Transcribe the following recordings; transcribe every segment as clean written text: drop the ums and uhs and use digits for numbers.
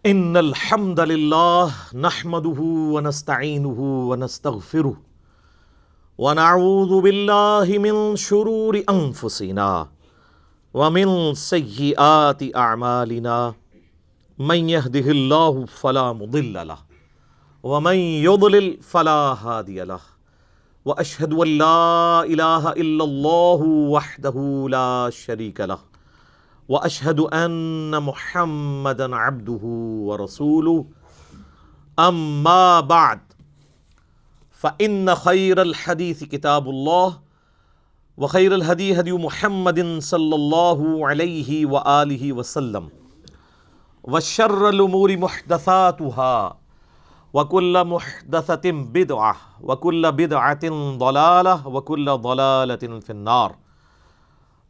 ان الحمد للہ نحمده ونستعینه ونستغفره ونعوذ باللہ من شرور انفسنا ومن سیئات اعمالنا من يهده اللہ فلا مضل له ومن يضلل فلا هادی له واشهد ان لا الہ الا اللہ وحدہ لا شریک له واشهد ان محمدا عبده ورسوله اما بعد فان خير الحديث كتاب الله وخير الهدي هدي محمد صلى الله عليه واله وسلم وشر الامور محدثاتها وكل محدثة بدعة وكل بدعة ضلالة وكل ضلالة في النار.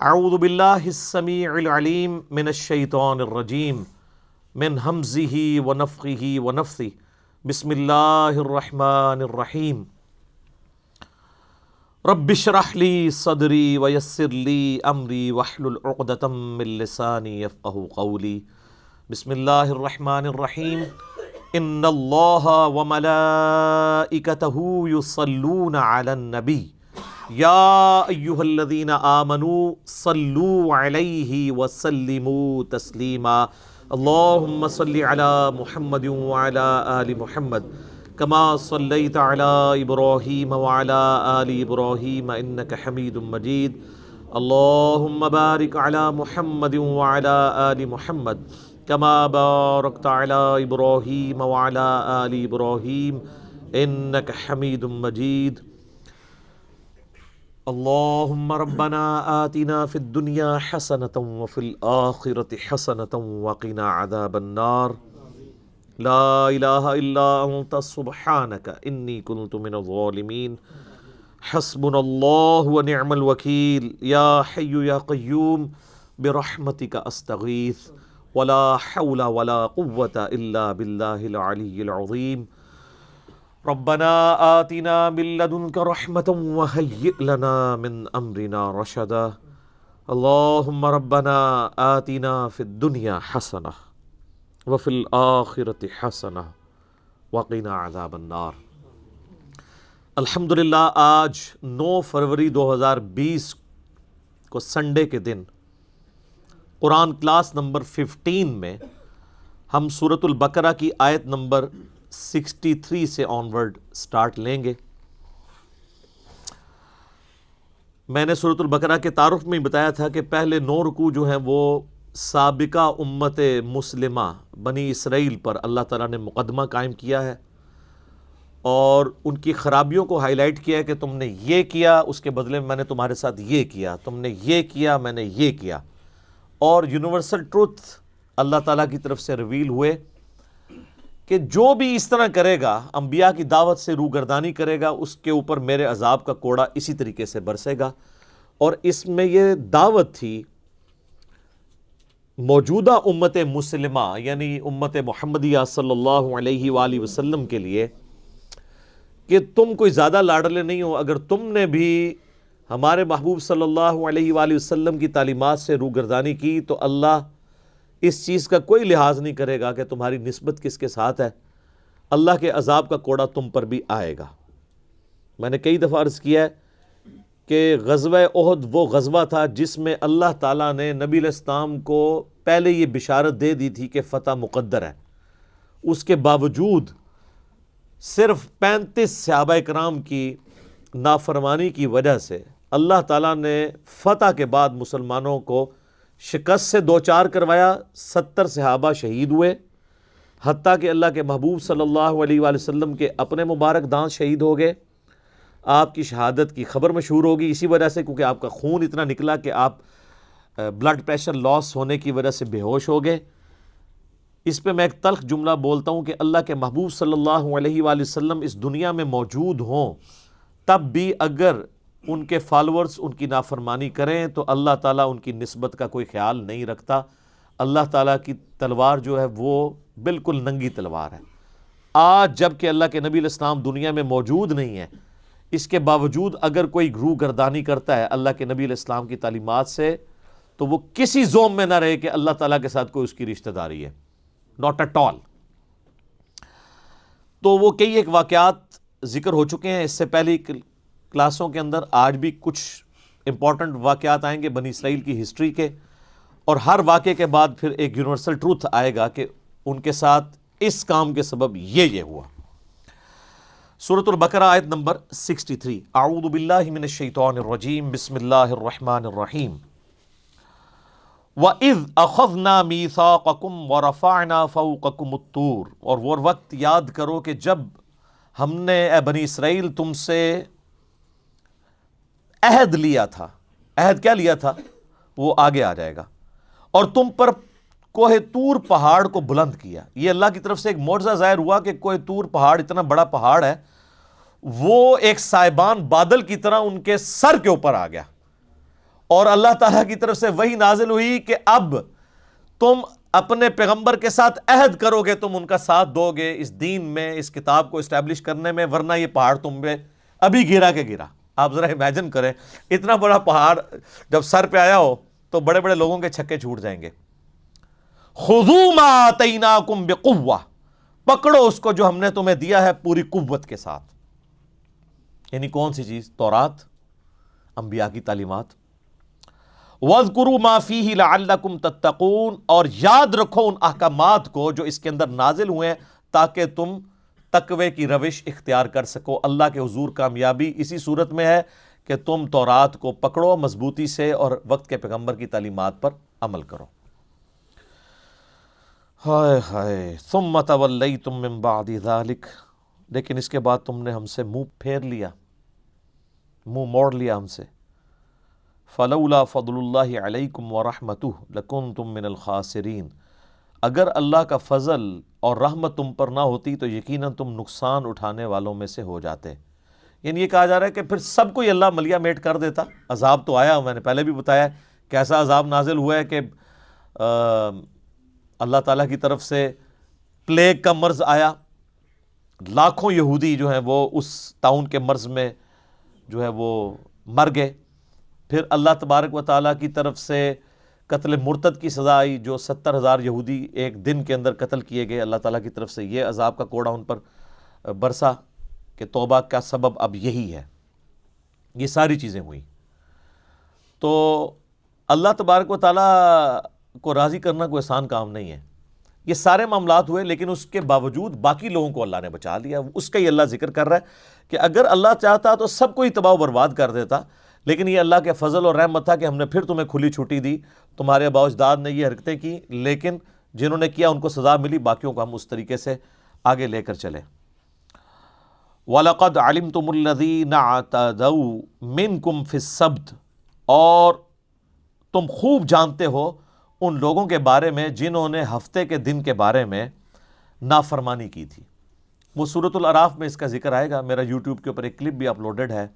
اعوذ باللہ السمیع العلیم من الشیطان الرجیم من ہمزہ ونفخہ ونفثہ بسم اللہ الرحمن الرحیم. رب اشرح لی صدری ویسر لی امری واحلل عقدۃ من لسانی یفقہوا قولی. بسم اللہ الرحمن الرحیم. ان اللہ وملائکتہ یصلون علی النبی یا ایہا الذین آمنوا صلوا علیہ وسلموا تسلیما. اللہم صل علی محمد وعلی آل محمد کما صلیت علی ابراہیم وعلی آل ابراہیم انک حمید مجید. اللہم بارک علی محمد وعلی آل محمد کما بارکت علی ابراہیم وعلی آل ابراہیم انک حمید مجید. اللہم ربنا آتنا فی الدنیا حسنة وفی الآخرة حسنة وقنا عذاب النار. لا الہ الا انت سبحانک انی کنت من الظالمین. حسبنا اللہ ونعم الوکیل. یا حی یا قیوم برحمتک استغیث ولا حول ولا قوة الا باللہ العلی العظیم. ربنا آتنا من لدنک رحمة وهیئ لنا من امرنا رشدا. اللہم ربنا آتنا فی الدنیا حسنة وفی الآخرة حسنة وقنا عذاب النار. الحمدللہ آج 9 فروری 2020 کو سنڈے کے دن قرآن کلاس نمبر 15 میں ہم سورۃ البقرہ کی آیت نمبر 63 سے آنورڈ سٹارٹ لیں گے. میں نے سورۃ البقرہ کے تعارف میں بتایا تھا کہ پہلے 9 رکوع جو ہیں وہ سابقہ امت مسلمہ بنی اسرائیل پر اللہ تعالیٰ نے مقدمہ قائم کیا ہے اور ان کی خرابیوں کو ہائی لائٹ کیا ہے کہ تم نے یہ کیا اس کے بدلے میں نے تمہارے ساتھ یہ کیا، تم نے یہ کیا میں نے یہ کیا. اور یونیورسل ٹروتھ اللہ تعالیٰ کی طرف سے ریویل ہوئے کہ جو بھی اس طرح کرے گا، انبیاء کی دعوت سے روگردانی کرے گا، اس کے اوپر میرے عذاب کا کوڑا اسی طریقے سے برسے گا. اور اس میں یہ دعوت تھی موجودہ امت مسلمہ یعنی امت محمدیہ صلی اللہ علیہ وآلہ وسلم کے لیے کہ تم کوئی زیادہ لاڈلے نہیں ہو. اگر تم نے بھی ہمارے محبوب صلی اللہ علیہ وآلہ وسلم کی تعلیمات سے روگردانی کی تو اللہ اس چیز کا کوئی لحاظ نہیں کرے گا کہ تمہاری نسبت کس کے ساتھ ہے. اللہ کے عذاب کا کوڑا تم پر بھی آئے گا. میں نے کئی دفعہ عرض کیا ہے کہ غزوہ احد وہ غزوہ تھا جس میں اللہ تعالیٰ نے نبی علیہ السلام کو پہلے یہ بشارت دے دی تھی کہ فتح مقدر ہے. اس کے باوجود صرف 35 صحابہ کرام کی نافرمانی کی وجہ سے اللہ تعالیٰ نے فتح کے بعد مسلمانوں کو شکست سے دوچار کروایا. 70 صحابہ شہید ہوئے، حتیٰ کہ اللہ کے محبوب صلی اللہ علیہ وآلہ وسلم کے اپنے مبارک دانت شہید ہو گئے. آپ کی شہادت کی خبر مشہور ہوگی اسی وجہ سے کیونکہ آپ کا خون اتنا نکلا کہ آپ بلڈ پریشر لاس ہونے کی وجہ سے بے ہوش ہو گئے. اس پہ میں ایک تلخ جملہ بولتا ہوں کہ اللہ کے محبوب صلی اللہ علیہ وآلہ وسلم اس دنیا میں موجود ہوں تب بھی اگر ان کے فالورز ان کی نافرمانی کریں تو اللہ تعالیٰ ان کی نسبت کا کوئی خیال نہیں رکھتا. اللہ تعالیٰ کی تلوار جو ہے وہ بالکل ننگی تلوار ہے. آج جب کہ اللہ کے نبی علیہ السلام دنیا میں موجود نہیں ہے، اس کے باوجود اگر کوئی روح گردانی کرتا ہے اللہ کے نبی علیہ السلام کی تعلیمات سے تو وہ کسی زوم میں نہ رہے کہ اللہ تعالیٰ کے ساتھ کوئی اس کی رشتہ داری ہے. Not at all. تو وہ کئی ایک واقعات ذکر ہو چکے ہیں اس سے پہلی کلاسوں کے اندر. آج بھی کچھ امپورٹنٹ واقعات آئیں گے بنی اسرائیل کی ہسٹری کے, اور ہر واقعے کے بعد پھر ایک یونیورسل ٹروتھ آئے گا کہ ان کے ساتھ اس کام کے سبب یہ ہوا. سورۃ البقرہ آیت نمبر 63. اعوذ باللہ من الشیطان الرجیم, بسم اللہ الرحمن الرحیم. وَإِذْ أَخَذْنَا مِيثَاقَكُمْ وَرَفَعْنَا فَوْقَكُمُ الطُّورَ, اور وہ وقت یاد کرو کہ جب ہم نے اے بنی اسرائیل تم سے عہد لیا تھا. عہد کیا لیا تھا وہ آگے آ جائے گا. اور تم پر کوہ طور پہاڑ کو بلند کیا. یہ اللہ کی طرف سے ایک معجزہ ظاہر ہوا کہ کوہ طور پہاڑ اتنا بڑا پہاڑ ہے, وہ ایک سائبان بادل کی طرح ان کے سر کے اوپر آ گیا, اور اللہ تعالیٰ کی طرف سے وحی نازل ہوئی کہ اب تم اپنے پیغمبر کے ساتھ عہد کرو گے, تم ان کا ساتھ دو گے اس دین میں, اس کتاب کو اسٹیبلش کرنے میں, ورنہ یہ پہاڑ تم پہ ابھی گرا کے گرا. آپ ذرا امیجن کریں, اتنا بڑا پہاڑ جب سر پہ آیا ہو تو بڑے بڑے لوگوں کے چھکے چھوٹ جائیں گے. خذوا ما آتیناکم بقوہ, پکڑو اس کو جو ہم نے تمہیں دیا ہے پوری قوت کے ساتھ. یعنی کون سی چیز؟ تورات, انبیاء کی تعلیمات. وَاذْكُرُوا مَا فِيهِ لَعَلَّكُمْ تَتَّقُونَ, اور یاد رکھو ان احکامات کو جو اس کے اندر نازل ہوئے ہیں تاکہ تم تقوی کی روش اختیار کر سکو. اللہ کے حضور کامیابی اسی صورت میں ہے کہ تم تورات کو پکڑو مضبوطی سے اور وقت کے پیغمبر کی تعلیمات پر عمل کرو. ہائے ہائے, ثم تولیتم من بعد ذلک, لیکن اس کے بعد تم نے ہم سے منہ پھیر لیا, منہ موڑ لیا ہم سے. فلولا فضل اللہ علیکم ورحمتہ لکنتم من الخاسرین, اگر اللہ کا فضل اور رحمت تم پر نہ ہوتی تو یقیناً تم نقصان اٹھانے والوں میں سے ہو جاتے. یعنی یہ کہا جا رہا ہے کہ پھر سب کو ہی اللہ ملیا میٹ کر دیتا. عذاب تو آیا, میں نے پہلے بھی بتایا کیسا عذاب نازل ہوا ہے کہ اللہ تعالیٰ کی طرف سے پلیگ کا مرض آیا, لاکھوں یہودی جو ہیں وہ اس طاعون کے مرض میں جو ہے وہ مر گئے. پھر اللہ تبارک و تعالیٰ کی طرف سے قتل مرتد کی سزا آئی, جو 70,000 یہودی ایک دن کے اندر قتل کیے گئے. اللہ تعالیٰ کی طرف سے یہ عذاب کا کوڑا ان پر برسا کہ توبہ کا سبب اب یہی ہے. یہ ساری چیزیں ہوئیں. تو اللہ تبارک و تعالیٰ کو راضی کرنا کوئی آسان کام نہیں ہے. یہ سارے معاملات ہوئے, لیکن اس کے باوجود باقی لوگوں کو اللہ نے بچا لیا. اس کا ہی اللہ ذکر کر رہا ہے کہ اگر اللہ چاہتا تو سب کو ہی تباہ و برباد کر دیتا, لیکن یہ اللہ کے فضل اور رحمت تھا کہ ہم نے پھر تمہیں کھلی چھٹی دی. تمہارے آباء و اجداد نے یہ حرکتیں کی, لیکن جنہوں نے کیا ان کو سزا ملی, باقیوں کو ہم اس طریقے سے آگے لے کر چلے. وَلَقَدْ عَلِمْتُمُ الَّذِينَ اعْتَدَوْا مِنْكُمْ فِي السَّبْتِ, اور تم خوب جانتے ہو ان لوگوں کے بارے میں جنہوں نے ہفتے کے دن کے بارے میں نافرمانی کی تھی. وہ سورۃ الاعراف میں اس کا ذکر آئے گا. میرا یوٹیوب کے اوپر ایک کلپ بھی اپلوڈڈ ہے.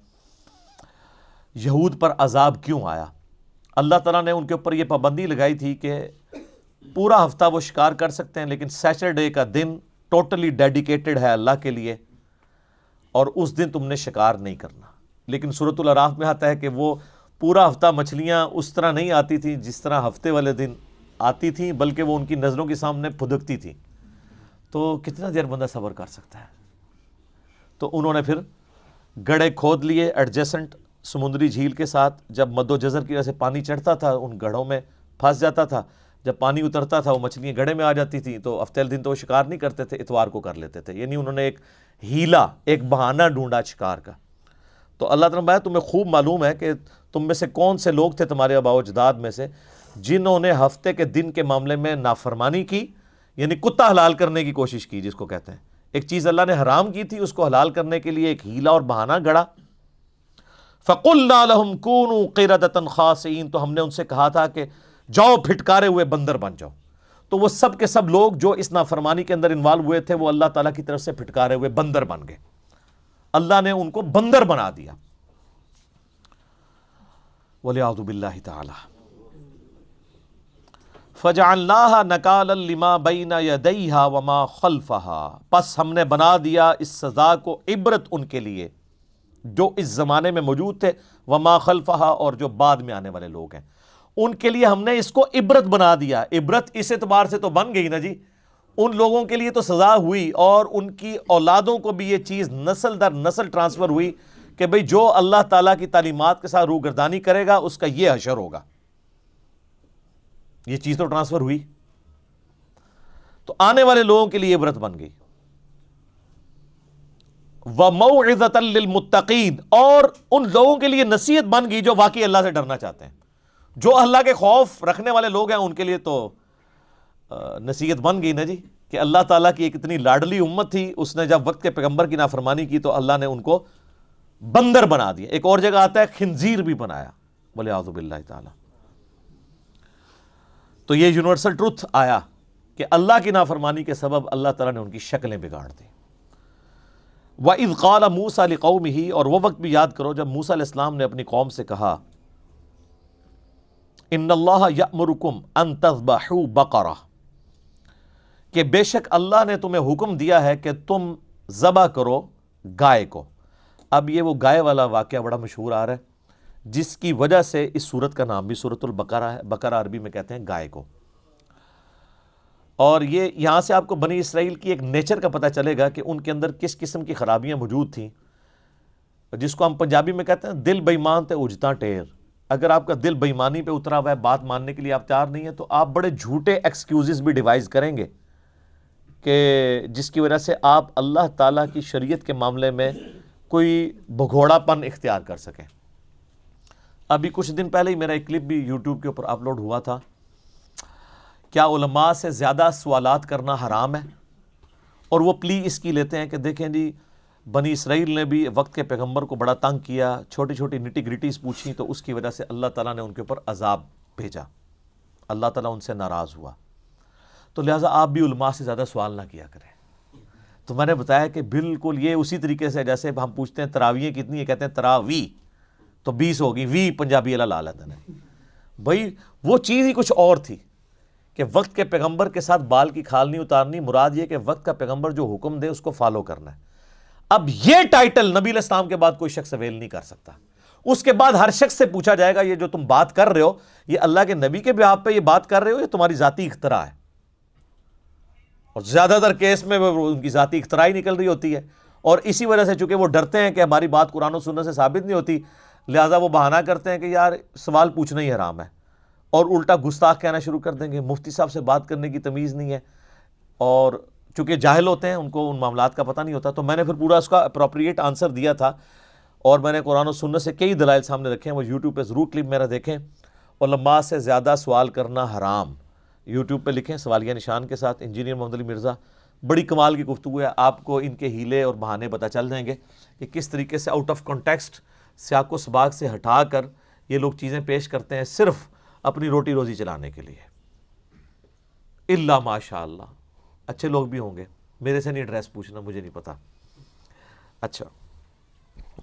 یہود پر عذاب کیوں آیا؟ اللہ تعالیٰ نے ان کے اوپر یہ پابندی لگائی تھی کہ پورا ہفتہ وہ شکار کر سکتے ہیں, لیکن سیٹرڈے کا دن ٹوٹلی ڈیڈیکیٹڈ ہے اللہ کے لیے, اور اس دن تم نے شکار نہیں کرنا. لیکن سورۃ الاعراف میں آتا ہے کہ وہ پورا ہفتہ مچھلیاں اس طرح نہیں آتی تھیں جس طرح ہفتے والے دن آتی تھیں, بلکہ وہ ان کی نظروں کے سامنے پھدکتی تھیں. تو کتنا دیر بندہ صبر کر سکتا ہے؟ تو انہوں نے پھر گڑھے کھود لیے ایڈجسنٹ سمندری جھیل کے ساتھ. جب مد و جزر کی وجہ سے پانی چڑھتا تھا ان گڑھوں میں پھنس جاتا تھا, جب پانی اترتا تھا وہ مچھلیاں گڑھے میں آ جاتی تھیں. تو ہفتے دن تو وہ شکار نہیں کرتے تھے, اتوار کو کر لیتے تھے. یعنی انہوں نے ایک ہیلا, ایک بہانہ ڈھونڈا شکار کا. تو اللہ تعالیٰ نے تمہیں خوب معلوم ہے کہ تم میں سے کون سے لوگ تھے, تمہارے آباء و اجداد میں سے, جنہوں نے ہفتے کے دن کے معاملے میں نافرمانی کی, یعنی کتا حلال کرنے کی کوشش کی, جس کو کہتے ہیں ایک چیز اللہ نے حرام کی تھی اس کو حلال کرنے کے لیے ایک ہیلا اور بہانہ گڑا. فَقُلْنَا لَهُمْ كُونُوا قِرَدَةً خَاسِئِينَ, تو ہم نے ان سے کہا تھا کہ جاؤ پھٹکارے ہوئے بندر بن جاؤ. تو وہ سب کے سب لوگ جو اس نافرمانی کے اندر انوالو ہوئے تھے وہ اللہ تعالیٰ کی طرف سے پھٹکارے ہوئے بندر بن گئے. اللہ نے ان کو بندر بنا دیا. وَلِعَوْذُ بِاللَّهِ تَعَالَى فَجَعَلْنَاهَا نَكَالًا لِمَا بَيْنَ يَدَيْهَا وَمَا خَلْفَهَا, پس ہم نے بنا دیا اس سزا کو عبرت ان کے لیے جو اس زمانے میں موجود تھے, وما خلفہا, اور جو بعد میں آنے والے لوگ ہیں ان کے لیے ہم نے اس کو عبرت بنا دیا. عبرت اس اعتبار سے تو بن گئی نا جی, ان لوگوں کے لیے تو سزا ہوئی اور ان کی اولادوں کو بھی یہ چیز نسل در نسل ٹرانسفر ہوئی کہ بھئی جو اللہ تعالیٰ کی تعلیمات کے ساتھ روگردانی کرے گا اس کا یہ حشر ہوگا. یہ چیز تو ٹرانسفر ہوئی. تو آنے والے لوگوں کے لیے عبرت بن گئی. وَمَوْعِظَةً لِّلْمُتَّقِينَ اور ان لوگوں کے لیے نصیحت بن گئی جو واقعی اللہ سے ڈرنا چاہتے ہیں. جو اللہ کے خوف رکھنے والے لوگ ہیں ان کے لیے تو نصیحت بن گئی نا جی, کہ اللہ تعالیٰ کی ایک اتنی لاڈلی امت تھی, اس نے جب وقت کے پیغمبر کی نافرمانی کی تو اللہ نے ان کو بندر بنا دیا. ایک اور جگہ آتا ہے خنزیر بھی بنایا, بولے اعوذ باللہ تعالیٰ. تو یہ یونیورسل ٹروتھ آیا کہ اللہ کی نافرمانی کے سبب اللہ تعالیٰ نے ان کی شکلیں بگاڑ دی. وَإِذْ قَالَ مُوسَىٰ لِقَوْمِهِ اور وہ وقت بھی یاد کرو جب موسیٰ علیہ السلام نے اپنی قوم سے کہا إِنَّ اللَّهَ يَأْمُرُكُمْ أَن تَذْبَحُوا بَقَرَةً کہ بے شک اللہ نے تمہیں حکم دیا ہے کہ تم ذبح کرو گائے کو. اب یہ وہ گائے والا واقعہ بڑا مشہور آ رہا ہے جس کی وجہ سے اس سورت کا نام بھی سورۃ البقرہ ہے. بقرہ عربی میں کہتے ہیں گائے کو. اور یہ یہاں سے آپ کو بنی اسرائیل کی ایک نیچر کا پتہ چلے گا کہ ان کے اندر کس قسم کی خرابیاں موجود تھیں, جس کو ہم پنجابی میں کہتے ہیں دل بے ایمان تے اجتا ٹیر. اگر آپ کا دل بے ایمانی پہ اترا ہوا ہے, بات ماننے کے لیے آپ تیار نہیں ہیں, تو آپ بڑے جھوٹے ایکسکیوزز بھی ڈیوائز کریں گے کہ جس کی وجہ سے آپ اللہ تعالیٰ کی شریعت کے معاملے میں کوئی بھگوڑا پن اختیار کر سکیں. ابھی کچھ دن پہلے ہی میرا ایک کلپ بھی یوٹیوب کے اوپر اپلوڈ ہوا تھا. کیا علماء سے زیادہ سوالات کرنا حرام ہے؟ اور وہ پلی اس کی لیتے ہیں کہ دیکھیں جی بنی اسرائیل نے بھی وقت کے پیغمبر کو بڑا تنگ کیا, چھوٹی چھوٹی نٹی گریٹیز پوچھیں تو اس کی وجہ سے اللہ تعالیٰ نے ان کے اوپر عذاب بھیجا, اللہ تعالیٰ ان سے ناراض ہوا, تو لہٰذا آپ بھی علماء سے زیادہ سوال نہ کیا کریں. تو میں نے بتایا کہ بالکل یہ اسی طریقے سے جیسے ہم پوچھتے ہیں تراویح کتنی ہے, کہتے ہیں تراوی تو 20 ہوگی, وی پنجابی والا لا لیتے ہیں. بھائی وہ چیز ہی کچھ اور تھی کہ وقت کے پیغمبر کے ساتھ بال کی کھال نہیں اتارنی, مراد یہ کہ وقت کا پیغمبر جو حکم دے اس کو فالو کرنا ہے. اب یہ ٹائٹل نبی علیہ السلام کے بعد کوئی شخص اویل نہیں کر سکتا. اس کے بعد ہر شخص سے پوچھا جائے گا یہ جو تم بات کر رہے ہو یہ اللہ کے نبی کے بیہاف پہ یہ بات کر رہے ہو, یہ تمہاری ذاتی اختراع ہے. اور زیادہ تر کیس میں ان کی ذاتی اختراع ہی نکل رہی ہوتی ہے. اور اسی وجہ سے چونکہ وہ ڈرتے ہیں کہ ہماری بات قرآن و سنت سے ثابت نہیں ہوتی, لہٰذا وہ بہانہ کرتے ہیں کہ یار سوال پوچھنا ہی حرام ہے, اور الٹا گستاخ کہنا شروع کر دیں گے, مفتی صاحب سے بات کرنے کی تمیز نہیں ہے. اور چونکہ جاہل ہوتے ہیں, ان کو ان معاملات کا پتہ نہیں ہوتا. تو میں نے پھر پورا اس کا اپروپریٹ آنسر دیا تھا, اور میں نے قرآن و سنت سے کئی دلائل سامنے رکھے ہیں, وہ یوٹیوب پہ ضرور کلپ میرا دیکھیں. علماء سے زیادہ سوال کرنا حرام, یوٹیوب پہ لکھیں سوالیہ نشان کے ساتھ انجینئر محمد علی مرزا. بڑی کمال کی گفتگو ہے, آپ کو ان کے ہیلے اور بہانے پتہ چل جائیں گے کہ کس طریقے سے آؤٹ آف کانٹیکسٹ سیاق و سباق سے ہٹا کر یہ لوگ چیزیں پیش کرتے ہیں صرف اپنی روٹی روزی چلانے کے لیے. اللہ ماشاء اللہ اچھے لوگ بھی ہوں گے, میرے سے نہیں ایڈریس پوچھنا, مجھے نہیں پتا. اچھا,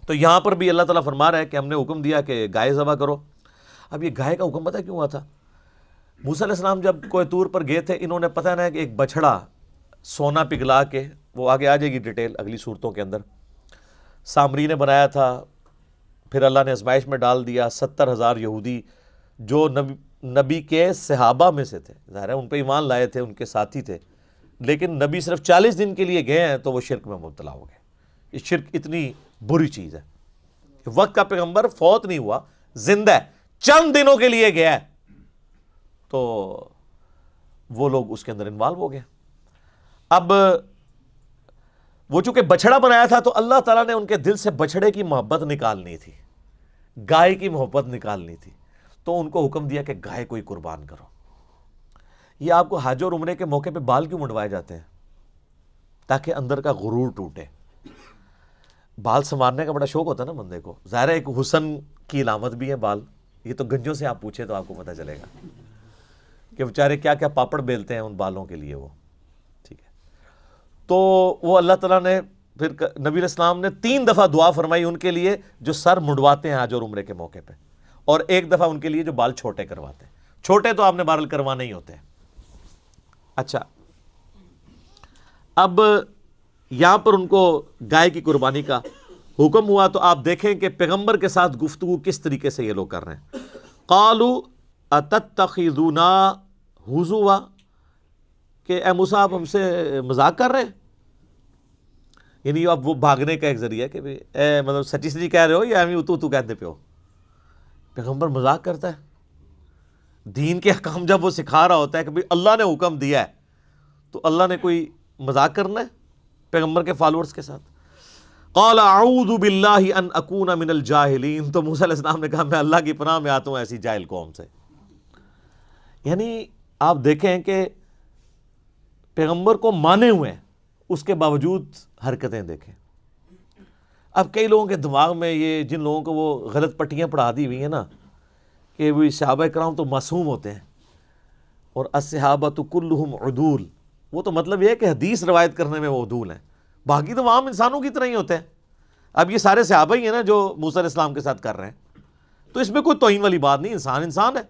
تو یہاں پر بھی اللہ تعالیٰ فرما رہا ہے کہ ہم نے حکم دیا کہ گائے ذبح کرو. اب یہ گائے کا حکم پتہ کیوں ہوا تھا؟ موسیٰ علیہ السلام جب کوہ طور پر گئے تھے, انہوں نے پتہ نا کہ ایک بچھڑا سونا پگھلا کے, وہ آگے آ جائے گی ڈیٹیل اگلی صورتوں کے اندر, سامری نے بنایا تھا, پھر اللہ نے آزمائش میں ڈال دیا. 70,000 یہودی جو نبی کے صحابہ میں سے تھے, ظاہر ہے ان پہ ایمان لائے تھے, ان کے ساتھی تھے, لیکن نبی صرف 40 دن کے لیے گئے ہیں تو وہ شرک میں مبتلا ہو گئے. یہ شرک اتنی بری چیز ہے. وقت کا پیغمبر فوت نہیں ہوا, زندہ ہے, چند دنوں کے لیے گیا ہے, تو وہ لوگ اس کے اندر انوالو ہو گئے. اب وہ چونکہ بچڑا بنایا تھا تو اللہ تعالیٰ نے ان کے دل سے بچڑے کی محبت نکالنی تھی, گائے کی محبت نکالنی تھی, تو ان کو حکم دیا کہ گائے کو ہی قربان کرو. یہ آپ کو حج اور عمرے کے موقع پہ بال کیوں منڈوائے جاتے ہیں؟ تاکہ اندر کا غرور ٹوٹے. بال سنوارنے کا بڑا شوق ہوتا ہے نا بندے کو, ظاہر ہے ایک حسن کی علامت بھی ہے بال. یہ تو گنجوں سے آپ پوچھیں تو آپ کو پتہ چلے گا کہ بیچارے کیا کیا پاپڑ بیلتے ہیں ان بالوں کے لیے وہ. ٹھیک ہے, تو وہ اللہ تعالیٰ نے پھر نبی علیہ السلام نے 3 دفعہ دعا فرمائی ان کے لیے جو سر منڈواتے ہیں حج اور عمرے کے موقع پہ, اور 1 دفعہ ان کے لیے جو بال چھوٹے کرواتے ہیں. چھوٹے تو آپ نے بہرحال کروانے ہی ہوتے ہیں. اچھا, اب یہاں پر ان کو گائے کی قربانی کا حکم ہوا, تو آپ دیکھیں کہ پیغمبر کے ساتھ گفتگو کس طریقے سے یہ لوگ کر رہے ہیں. قالوا اتتخذونا ہزوا, کہ اے موسیٰ آپ ہم سے مذاق کر رہے ہیں. یعنی اب وہ بھاگنے کا ایک ذریعہ ہے کہ اے مطلب سچی سچی کہہ رہے ہو یا ہمیں تو کہتے پہ ہو. پیغمبر مذاق کرتا ہے. دین کے احکام جب وہ سکھا رہا ہوتا ہے کہ بھئی اللہ نے حکم دیا ہے تو اللہ نے کوئی مذاق کرنا ہے پیغمبر کے فالورز کے ساتھ. قال اعوذ باللہ ان اکون من الجاہلین. تو موسیٰ علیہ السلام نے کہا میں اللہ کی پناہ میں آتا ہوں ایسی جاہل قوم سے. یعنی آپ دیکھیں کہ پیغمبر کو مانے ہوئے ہیں اس کے باوجود حرکتیں دیکھیں. اب کئی لوگوں کے دماغ میں یہ جن لوگوں کو وہ غلط پٹیاں پڑھا دی ہوئی ہیں نا کہ وہ صحابہ کرام تو معصوم ہوتے ہیں اور الصحابۃ کلہم عدول، وہ تو مطلب یہ ہے کہ حدیث روایت کرنے میں وہ عدول ہیں، باقی تو عام انسانوں کی طرح ہی ہوتے ہیں. اب یہ سارے صحابہ ہی ہیں نا جو موسیٰ علیہ السلام کے ساتھ کر رہے ہیں، تو اس میں کوئی توہین والی بات نہیں، انسان ہے.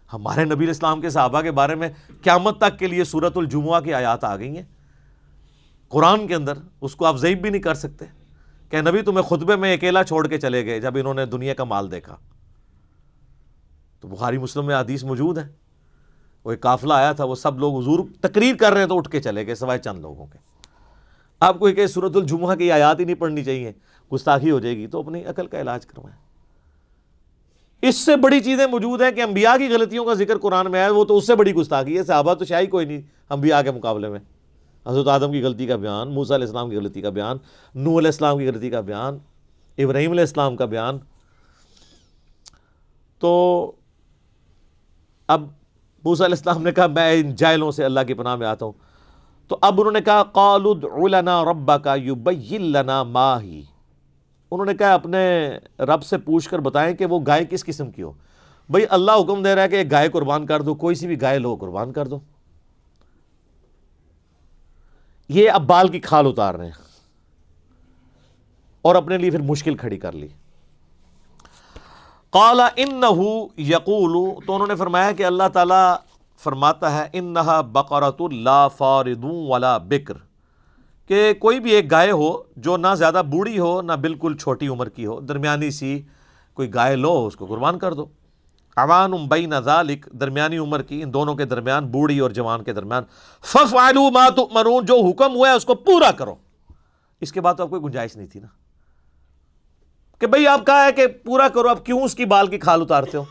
ہمارے نبی علیہ السلام کے صحابہ کے بارے میں قیامت تک کے لیے سورۃ الجمعہ کی آیات آ گئی ہیں قرآن کے اندر، اس کو آپ ضعیف بھی نہیں کر سکتے کہ نبی تمہیں خطبے میں اکیلا چھوڑ کے چلے گئے جب انہوں نے دنیا کا مال دیکھا. تو بخاری مسلم میں حدیث موجود ہے، وہ ایک قافلہ آیا تھا، وہ سب لوگ حضور تقریر کر رہے ہیں تو اٹھ کے چلے گئے سوائے چند لوگوں کے. آپ کو کہ سورۃ الجمعہ کی آیات ہی نہیں پڑھنی چاہیے، گستاخی ہو جائے گی، تو اپنی عقل کا علاج کروائیں. اس سے بڑی چیزیں موجود ہیں کہ انبیاء کی غلطیوں کا ذکر قرآن میں ہے، وہ تو اس سے بڑی گستاخی ہے. صحابہ تو شاید کوئی نہیں انبیاء کے مقابلے میں. حضرت آدم کی غلطی کا بیان، موسیٰ علیہ السلام کی غلطی کا بیان، نوح علیہ السلام کی غلطی کا بیان، ابراہیم علیہ السلام کا بیان. تو اب موسیٰ علیہ السلام نے کہا میں ان جاہلوں سے اللہ کی پناہ میں آتا ہوں. تو اب انہوں نے کہا قالوا ادع لنا ربک یبین لنا ما ہی. انہوں نے کہا اپنے رب سے پوچھ کر بتائیں کہ وہ گائے کس قسم کی ہو. بھئی اللہ حکم دے رہا ہے کہ ایک گائے قربان کر دو، کوئی سی بھی گائے لو قربان کر دو. یہ اب بال کی کھال اتار رہے ہیں اور اپنے لیے پھر مشکل کھڑی کر لی. قال انہ یقول، تو انہوں نے فرمایا کہ اللہ تعالیٰ فرماتا ہے انہا بقرۃ لا فارض ولا بکر، کہ کوئی بھی ایک گائے ہو جو نہ زیادہ بوڑھی ہو نہ بالکل چھوٹی عمر کی ہو، درمیانی سی کوئی گائے لو اس کو قربان کر دو. عوان بین ذالک، درمیانی عمر کی، ان دونوں کے درمیان، بوڑھی اور جوان کے درمیان. ففعلوا ما تؤمرون، جو حکم ہوا ہے اس کو پورا کرو. اس کے بعد تو اب کوئی گنجائش نہیں تھی نا کہ بھئی آپ کہا ہے کہ پورا کرو، اب کیوں اس کی بال کی کھال اتارتے ہو؟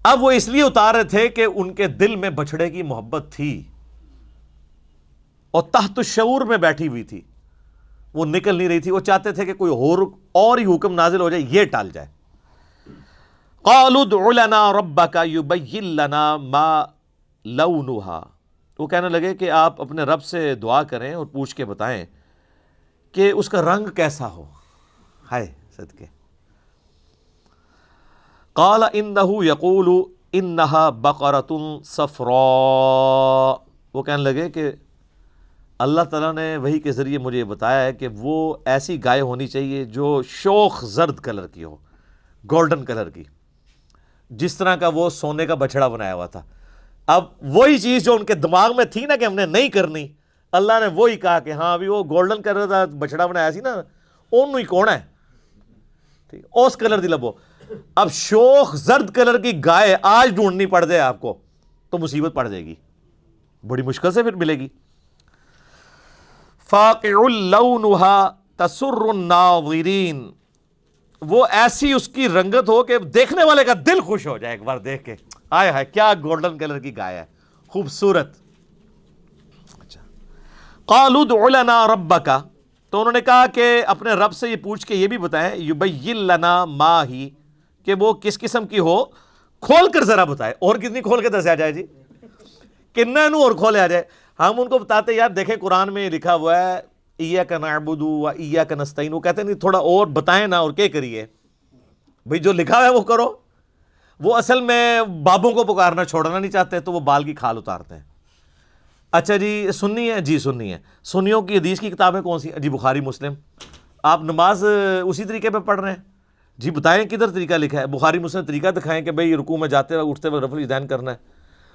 اب وہ اس لیے اتار رہے تھے کہ ان کے دل میں بچھڑے کی محبت تھی اور تحت الشعور میں بیٹھی ہوئی تھی، وہ نکل نہیں رہی تھی. وہ چاہتے تھے کہ کوئی اور ہی حکم نازل ہو جائے، یہ ٹال جائے. قالوا ادع لنا ربک یبین لنا ما لونھا، وہ کہنے لگے کہ آپ اپنے رب سے دعا کریں اور پوچھ کے بتائیں کہ اس کا رنگ کیسا ہو. ہائے صدقے. قال انہ یقول انہا بقرۃ صفراء، وہ کہنے لگے کہ اللہ تعالیٰ نے وحی کے ذریعے مجھے یہ بتایا ہے کہ وہ ایسی گائے ہونی چاہیے جو شوخ زرد کلر کی ہو، گولڈن کلر کی، جس طرح کا وہ سونے کا بچھڑا بنایا ہوا تھا. اب وہی چیز جو ان کے دماغ میں تھی نا کہ ہم نے نہیں کرنی، اللہ نے وہی کہا کہ ہاں ابھی وہ گولڈن کلر کا بچھڑا بنایا سی نا، اونوں ہی کون ہے اس کلر دی لبو. اب شوخ زرد کلر کی گائے آج ڈھونڈنی پڑ جائے آپ کو تو مصیبت پڑ جائے گی، بڑی مشکل سے پھر ملے گی. فاقع لونھا تسر الناظرین، وہ ایسی اس کی رنگت ہو کہ دیکھنے والے کا دل خوش ہو جائے ایک بار دیکھ کے، آئے ہائے کیا گولڈن کلر کی گائے ہے، خوبصورت. قالوا ادع لنا ربک، تو انہوں نے کہا کہ اپنے رب سے یہ پوچھ کے یہ بھی بتائیں یبین لنا ما ہی، کہ وہ کس قسم کی ہو، کھول کر ذرا بتائے. اور کتنی کھول کے دسیا جائے جی، کنہ نو اور کھولے آ جائے. ہم ان کو بتاتے یار دیکھیں قرآن میں لکھا ہوا ہے ایاک نعبد و ایاک نستعین، وہ کہتے ہیں نہیں تھوڑا اور بتائیں نا، اور کیا کریے بھئی جو لکھا ہوا ہے وہ کرو. وہ اصل میں بابوں کو پکارنا چھوڑنا نہیں چاہتے تو وہ بال کی کھال اتارتے ہیں. اچھا جی سنی ہے، جی سنی ہے. سنیوں کی حدیث کی کتابیں کون سی؟ جی بخاری مسلم. آپ نماز اسی طریقے پہ پڑھ رہے ہیں، جی بتائیں کدھر طریقہ لکھا ہے؟ بخاری مسلم طریقہ دکھائیں کہ بھئی رکوع میں جاتے وقت اٹھتے وقت رفع الیدین کرنا ہے.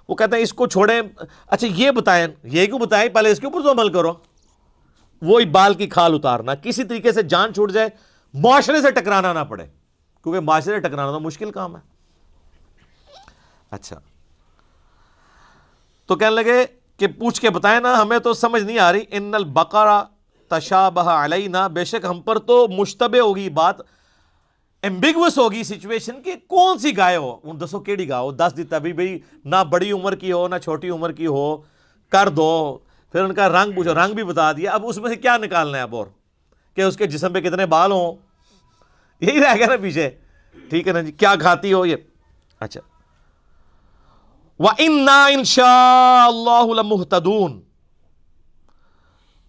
وہ کہتے ہیں اس کو چھوڑیں. اچھا یہ بتائیں، یہ کیوں بتائیں، پہلے اس کے اوپر تو عمل کرو. وہی بال کی کھال اتارنا، کسی طریقے سے جان چھوٹ جائے، معاشرے سے ٹکرانا نہ پڑے، کیونکہ معاشرے سے ٹکرانا تو مشکل کام ہے. اچھا تو کہنے لگے کہ پوچھ کے بتائیں نا، ہمیں تو سمجھ نہیں آ رہی. ان البقرہ تشابہ علینا، بے شک ہم پر تو مشتبہ ہوگی بات، ایمبیگوس ہوگی سچویشن کہ کون سی گائے ہو. ان دسو کیڑی گاہ ہو، دس دیتا بھی بھئی نہ بڑی عمر کی ہو نہ چھوٹی عمر کی ہو، کر دو. پھر ان کا رنگ پوچھو، رنگ بھی بتا دیا. اب اس میں سے کیا نکالنا ہے اب اور کہ اس کے جسم پہ کتنے بال ہوں، یہی رہ گیا نا پیچھے. ٹھیک ہے نا جی، کیا کھاتی ہو یہ. اچھا، وَإِنَّا إِن شَاءَ اللَّهُ لَمُهْتَدُونَ،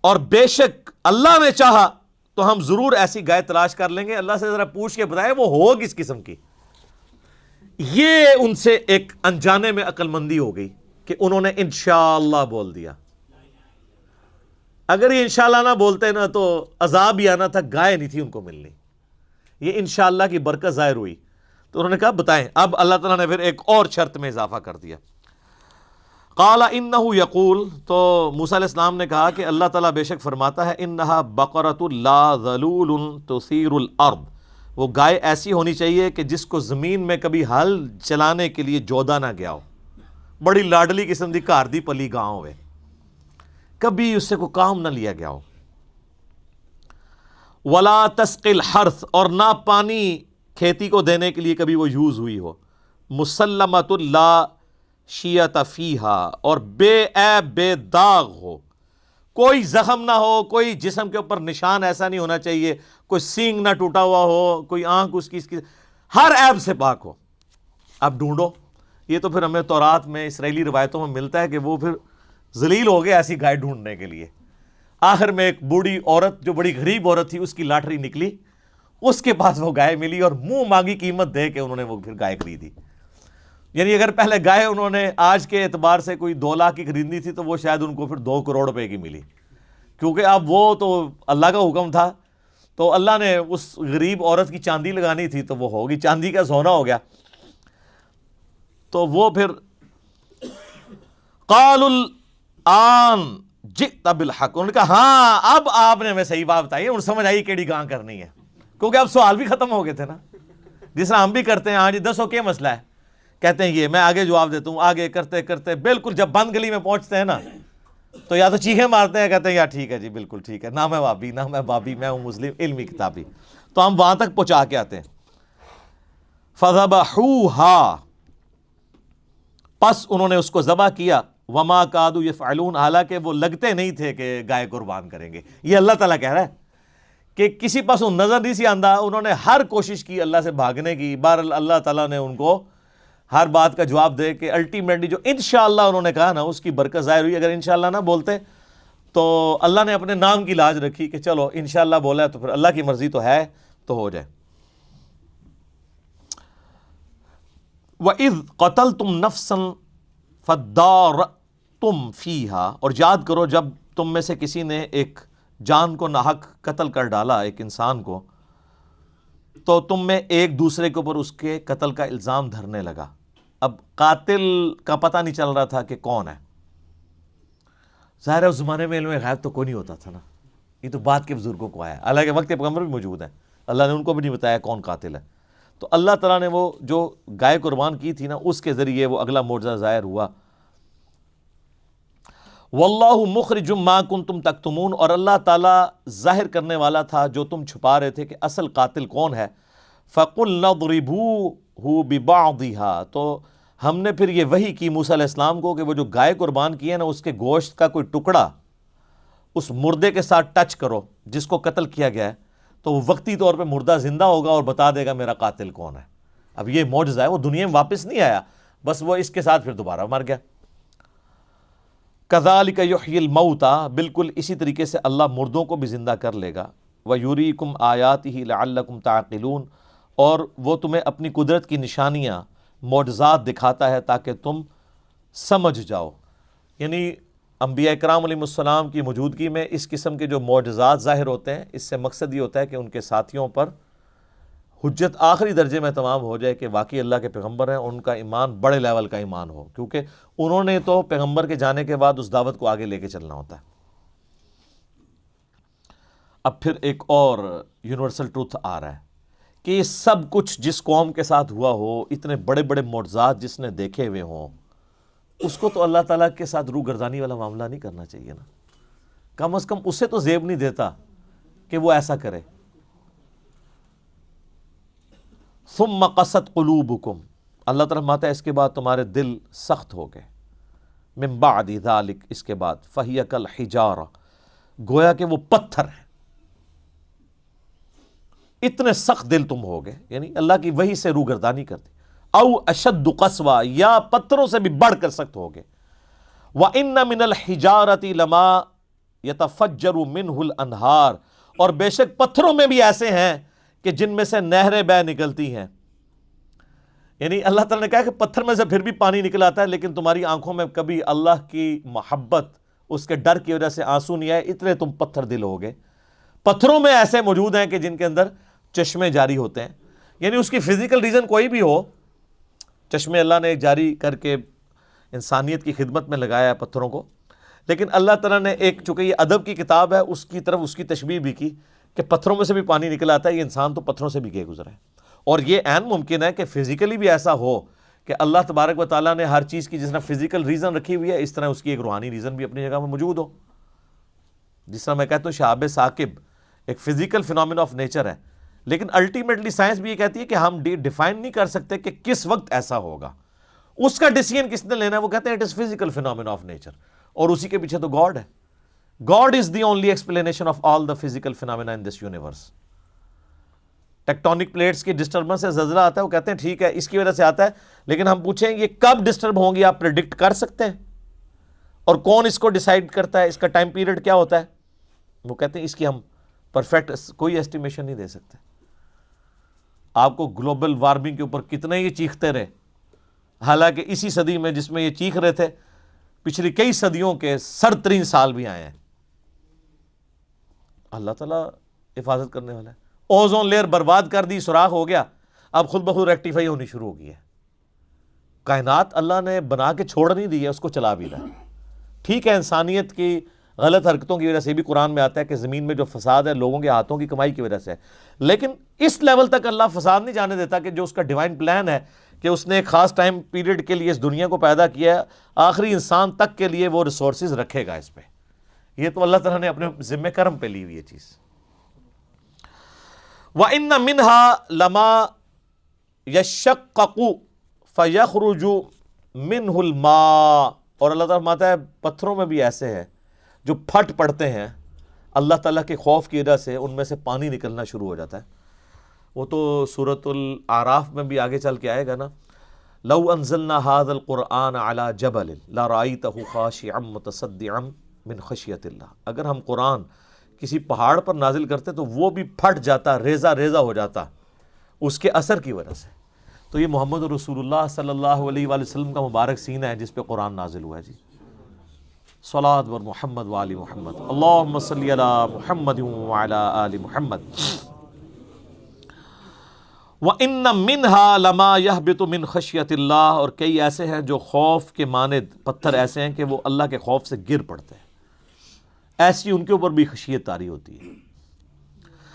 اور بے شک اللہ نے چاہا تو ہم ضرور ایسی گائے تلاش کر لیں گے. اللہ سے ذرا پوچھ کے بتائے وہ ہو کس قسم کی. یہ ان سے ایک انجانے میں عقل مندی ہو گئی کہ انہوں نے انشاءاللہ بول دیا. اگر یہ انشاءاللہ نہ بولتے نا تو عذاب ہی آنا تھا، گائے نہیں تھی ان کو ملنی. یہ انشاءاللہ کی برکت ظاہر ہوئی تو انہوں نے کہا بتائیں. اب اللہ تعالیٰ نے پھر ایک اور شرط میں اضافہ کر دیا. قال انہ یقول، تو موسیٰ علیہ السلام نے کہا کہ اللہ تعالیٰ بے شک فرماتا ہے انہا بقرۃ لا ذلول تثیر الارض، وہ گائے ایسی ہونی چاہیے کہ جس کو زمین میں کبھی ہل چلانے کے لیے جودا نہ گیا ہو. بڑی لاڈلی قسم دی گھر دی پلی گاں ہوئے، کبھی اس سے کوئی کام نہ لیا گیا ہو. ولا تسقی الحرث، اور نہ پانی کھیتی کو دینے کے لیے کبھی وہ یوز ہوئی ہو. مسلمۃ لا شیۃ فیہا، اور بے عیب بے داغ ہو، کوئی زخم نہ ہو، کوئی جسم کے اوپر نشان ایسا نہیں ہونا چاہیے، کوئی سینگ نہ ٹوٹا ہوا ہو، کوئی آنکھ اس کی ہر عیب سے پاک ہو. اب ڈھونڈو، یہ تو پھر ہمیں تورات میں اسرائیلی روایتوں میں ملتا ہے کہ وہ پھر ذلیل ہو گئے ایسی گائے ڈھونڈنے کے لیے. آخر میں ایک بوڑھی عورت جو بڑی غریب عورت تھی، اس کی لاٹری نکلی، اس کے پاس وہ گائے ملی اور منہ مانگی قیمت دے کے انہوں نے وہ پھر گائے خریدی. یعنی اگر پہلے گائے انہوں نے آج کے اعتبار سے کوئی 2 لاکھ کی خریدنی تھی تو وہ شاید ان کو پھر 2 کروڑ روپے کی ملی، کیونکہ اب وہ تو اللہ کا حکم تھا. تو اللہ نے اس غریب عورت کی چاندی لگانی تھی تو وہ ہوگی، چاندی کا سونا ہو گیا. تو وہ پھر قال الآن جئت بالحق، انہوں نے کہا ہاں اب آپ نے ہمیں صحیح بات بتائی ہے، انہوں سمجھ آئی کیڑی گاں کرنی ہے. کیونکہ اب سوال بھی ختم ہو گئے تھے نا، جس طرح ہم بھی کرتے ہیں. ہاں جی دسو کیا مسئلہ ہے، کہتے ہیں یہ، میں آگے جواب دیتا ہوں، آگے کرتے کرتے بالکل جب بند گلی میں پہنچتے ہیں نا تو یا تو چیخیں مارتے ہیں، کہتے ہیں یار ٹھیک ہے جی بالکل ٹھیک ہے، نہ میں وابی نہ میں بابی، میں ہوں مسلم علمی کتابی. تو ہم وہاں تک پہنچا کے آتے ہیں. فذبحوها، پس انہوں نے اس کو ذبح کیا. وما کادوا یفعلون، حالانکہ وہ لگتے نہیں تھے کہ گائے قربان کریں گے. یہ اللہ تعالیٰ کہہ رہا ہے کہ کسی پاس نظر نہیں سی آندہ، انہوں نے ہر کوشش کی اللہ سے بھاگنے کی. بہرحال اللہ تعالیٰ نے ان کو ہر بات کا جواب دے کے الٹیمیٹلی جو انشاءاللہ انہوں نے کہا نا اس کی برکت ظاہر ہوئی. اگر انشاءاللہ نہ بولتے تو اللہ نے اپنے نام کی لاج رکھی کہ چلو انشاءاللہ بولا ہے تو پھر اللہ کی مرضی تو ہے تو ہو جائے. وَإِذْ قَتَلْتُمْ نَفْسًا فَادَّارَأْتُمْ فِيهَا، اور یاد کرو جب تم میں سے کسی نے ایک جان کو ناحق قتل کر ڈالا، ایک انسان کو، تو تم میں ایک دوسرے کے اوپر اس کے قتل کا الزام دھرنے لگا. اب قاتل کا پتہ نہیں چل رہا تھا کہ کون ہے. ظاہر ہے اس زمانے میں علم غیب تو کوئی نہیں ہوتا تھا نا، یہ تو بعد کے بزرگوں کو آیا. حالانکہ وقت پیغمبر بھی موجود ہیں، اللہ نے ان کو بھی نہیں بتایا کون قاتل ہے. تو اللہ تعالیٰ نے وہ جو گائے قربان کی تھی نا اس کے ذریعے وہ اگلا معجزہ ظاہر ہوا. واللہ مخرج ما کنتم تکتمون، اور اللہ تعالیٰ ظاہر کرنے والا تھا جو تم چھپا رہے تھے کہ اصل قاتل کون ہے. فَقُلْ نَضْرِبُوهُ بِبَعْضِهَا، تو ہم نے پھر یہ وحی کی موسیٰ علیہ السلام کو کہ وہ جو گائے قربان کی ہے نا اس کے گوشت کا کوئی ٹکڑا اس مردے کے ساتھ ٹچ کرو جس کو قتل کیا گیا ہے، تو وہ وقتی طور پہ مردہ زندہ ہوگا اور بتا دے گا میرا قاتل کون ہے. اب یہ معجزہ ہے، وہ دنیا میں واپس نہیں آیا، بس وہ اس کے ساتھ پھر دوبارہ مر گیا. کذالک یحیی الموتى، بالکل اسی طریقے سے اللہ مردوں کو بھی زندہ کر لے گا. ویریکم آیاتہ لعلکم تعقلون، اور وہ تمہیں اپنی قدرت کی نشانیاں معجزات دکھاتا ہے تاکہ تم سمجھ جاؤ. یعنی انبیاء کرام علیہ السلام کی موجودگی میں اس قسم کے جو معجزات ظاہر ہوتے ہیں، اس سے مقصد یہ ہوتا ہے کہ ان کے ساتھیوں پر حجت آخری درجے میں تمام ہو جائے کہ واقعی اللہ کے پیغمبر ہیں، ان کا ایمان بڑے لیول کا ایمان ہو، کیونکہ انہوں نے تو پیغمبر کے جانے کے بعد اس دعوت کو آگے لے کے چلنا ہوتا ہے. اب پھر ایک اور یونیورسل ٹروتھ آ رہا ہے کہ یہ سب کچھ جس قوم کے ساتھ ہوا ہو، اتنے بڑے بڑے معجزات جس نے دیکھے ہوئے ہوں، اس کو تو اللہ تعالیٰ کے ساتھ روح گردانی والا معاملہ نہیں کرنا چاہیے نا، کم از کم اسے تو زیب نہیں دیتا کہ وہ ایسا کرے۔ ثم قست قلوبکم، اللہ تعالیٰ فرماتا ہے اس کے بعد تمہارے دل سخت ہو گئے، من بعد ذالک، اس کے بعد، فہی کالحجارہ، گویا کہ وہ پتھر ہیں، اتنے سخت دل تم ہو گئے، یعنی اللہ کی وحی سے روگردانی کرتے، او اشد قسوہ، یا پتھروں سے بھی بڑھ کر سخت ہو گئے۔ وَإِنَّ مِنَ الْحِجَارَةِ لَمَا يَتَفَجَّرُ مِنْهُ الْأَنْهَارُ، اور بے شک پتھروں میں بھی ایسے ہیں کہ جن میں سے نہریں بہہ نکلتی ہیں، یعنی اللہ تعالیٰ نے کہا کہ پتھر میں سے پھر بھی پانی نکل آتا ہے، لیکن تمہاری آنکھوں میں کبھی اللہ کی محبت، اس کے ڈر کی وجہ سے آنسو نہیں آئے، اتنے تم پتھر دل ہو گئے۔ پتھروں میں ایسے موجود ہیں کہ جن کے اندر چشمے جاری ہوتے ہیں، یعنی اس کی فزیکل ریزن کوئی بھی ہو، چشمے اللہ نے جاری کر کے انسانیت کی خدمت میں لگایا ہے پتھروں کو، لیکن اللہ تعالیٰ نے ایک، چونکہ یہ ادب کی کتاب ہے، اس کی طرف اس کی تشبیہ بھی کی کہ پتھروں میں سے بھی پانی نکل آتا ہے، یہ انسان تو پتھروں سے بھی گئے گزرا ہے، اور یہ عین ممکن ہے کہ فزیکلی بھی ایسا ہو کہ اللہ تبارک و تعالیٰ نے ہر چیز کی جس طرح فزیکل ریزن رکھی ہوئی ہے، اس طرح اس کی ایک روحانی ریزن بھی اپنی جگہ میں موجود ہو۔ جس طرح میں کہتا ہوں شہاب ثاقب ایک فزیکل فینومینا آف نیچر ہے، لیکن الٹیمیٹلی سائنس بھی یہ کہتی ہے کہ ہم ڈیفائن نہیں کر سکتے کہ کس وقت ایسا ہوگا، اس کا ڈیسیژن کس نے لینا ہے، وہ کہتے ہیں it is physical phenomena of nature, اور اسی کے پیچھے تو گاڈ ہے۔ God is the only explanation of all the physical phenomena in this universe. Tectonic plates کی ڈسٹربنس سے زلزلہ آتا ہے، وہ کہتے ہیں ٹھیک ہے اس کی وجہ سے آتا ہے، لیکن ہم پوچھیں یہ کب ڈسٹرب ہوں گی، آپ پریڈکٹ کر سکتے ہیں؟ اور کون اس کو ڈیسائیڈ کرتا ہے، اس کا ٹائم پیریڈ کیا ہوتا ہے؟ وہ کہتے ہیں اس کی ہم پرفیکٹ کوئی ایسٹیمیشن نہیں دے سکتے۔ آپ کو گلوبل وارمنگ کے اوپر کتنے یہ چیختے رہے، حالانکہ اسی صدی میں جس میں یہ چیخ رہے تھے، پچھلی کئی صدیوں کے سرد ترین سال بھی آئے ہیں۔ اللہ تعالیٰ حفاظت کرنے والا ہے۔ اوزون لیئر برباد کر دی، سوراخ ہو گیا، اب خود بخود ریکٹیفائی ہونی شروع ہو گئی ہے۔ کائنات اللہ نے بنا کے چھوڑ نہیں دی ہے، اس کو چلا بھی رہا ہے۔ ٹھیک ہے انسانیت کی غلط حرکتوں کی وجہ سے بھی قرآن میں آتا ہے کہ زمین میں جو فساد ہے لوگوں کے ہاتھوں کی کمائی کی وجہ سے ہے، لیکن اس لیول تک اللہ فساد نہیں جانے دیتا کہ جو اس کا ڈیوائن پلان ہے کہ اس نے ایک خاص ٹائم پیریڈ کے لیے اس دنیا کو پیدا کیا ہے، آخری انسان تک کے لیے وہ ریسورسز رکھے گا اس پہ۔ یہ تو اللہ تعالیٰ نے اپنے ذمہ کرم پہ لی ہوئی یہ چیز۔ وَإِنَّ مِنْهَا لَمَا يَشَّقَّقُ فَيَخْرُجُ مِنْهُ الْمَاءُ، اور اللہ تعالیٰ فرماتا ہے پتھروں میں بھی ایسے ہیں جو پھٹ پڑتے ہیں اللہ تعالیٰ کے خوف کی وجہ سے، ان میں سے پانی نکلنا شروع ہو جاتا ہے۔ وہ تو سورۃ الاعراف میں بھی آگے چل کے آئے گا نا، لو انزلنا هذا القرآن على جبل لرأيته خاشعا متصدعا من خشیت اللہ، اگر ہم قرآن کسی پہاڑ پر نازل کرتے تو وہ بھی پھٹ جاتا، ریزہ ریزہ ہو جاتا اس کے اثر کی وجہ سے۔ تو یہ محمد رسول اللہ صلی اللہ علیہ وآلہ وسلم کا مبارک سینہ ہے جس پہ قرآن نازل ہوا ہے جی۔ صلاۃ و محمد و آل محمد، اللہم صلی علی محمد و علی آل محمد۔ وَإِنَّ مِنْهَا لَمَا يَهْبِطُ مِنْ خَشْيَةِ اللَّهِ، اور کئی ایسے ہیں جو خوف کے مانند پتھر ایسے ہیں کہ وہ اللہ کے خوف سے گر پڑتے ہیں، ایسی ان کے اوپر بھی خشیت طاری ہوتی ہے۔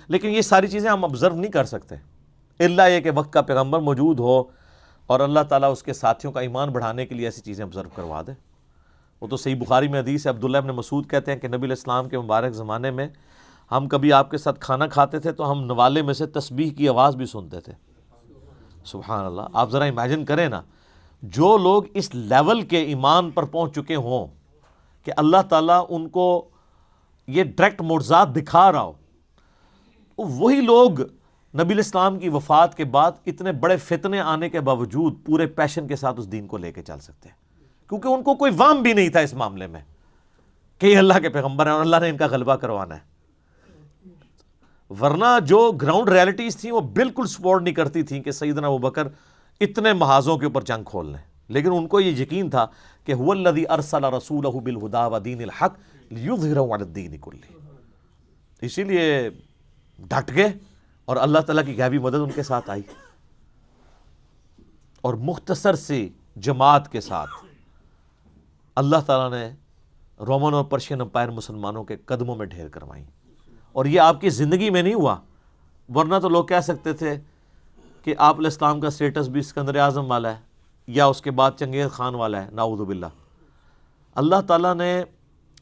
لیکن یہ ساری چیزیں ہم آبزرو نہیں کر سکتے، الا یہ کہ وقت کا پیغمبر موجود ہو اور اللہ تعالیٰ اس کے ساتھیوں کا ایمان بڑھانے کے لیے ایسی چیزیں آبزرو کروا دے۔ وہ تو صحیح بخاری میں حدیث ہے، عبداللہ ابن مسعود کہتے ہیں کہ نبی علیہ السلام کے مبارک زمانے میں ہم کبھی آپ کے ساتھ کھانا کھاتے تھے تو ہم نوالے میں سے تسبیح کی آواز بھی سنتے تھے۔ سبحان اللہ، آپ ذرا امیجن کریں نا، جو لوگ اس لیول کے ایمان پر پہنچ چکے ہوں کہ اللہ تعالیٰ ان کو یہ ڈائریکٹ معجزات دکھا رہا ہو، وہی لوگ نبی علیہ السلام کی وفات کے بعد اتنے بڑے فتنے آنے کے باوجود پورے پیشن کے ساتھ اس دین کو لے کے چل سکتے ہیں، کیونکہ ان کو کوئی وہم بھی نہیں تھا اس معاملے میں کہ یہ اللہ کے پیغمبر ہیں اور اللہ نے ان کا غلبہ کروانا ہے۔ ورنہ جو گراؤنڈ ریالٹیز تھیں وہ بالکل سپورٹ نہیں کرتی تھیں کہ سیدنا ابوبکر اتنے محاذوں کے اوپر جنگ کھول لیں، لیکن ان کو یہ یقین تھا کہ هو الذی ارسل رسولہ بالہدی ودین الحق لیظہرہ علی الدین کلہ، اسی لیے ڈٹ گئے اور اللہ تعالیٰ کی غیبی مدد ان کے ساتھ آئی، اور مختصر سی جماعت کے ساتھ اللہ تعالیٰ نے رومن اور پرشین امپائر مسلمانوں کے قدموں میں ڈھیر کروائیں، اور یہ آپ کی زندگی میں نہیں ہوا، ورنہ تو لوگ کہہ سکتے تھے کہ آپ علیہ السلام کا سٹیٹس بھی اسکندر اعظم والا ہے، یا اس کے بعد چنگیز خان والا ہے، نعوذ باللہ، اللہ تعالیٰ نے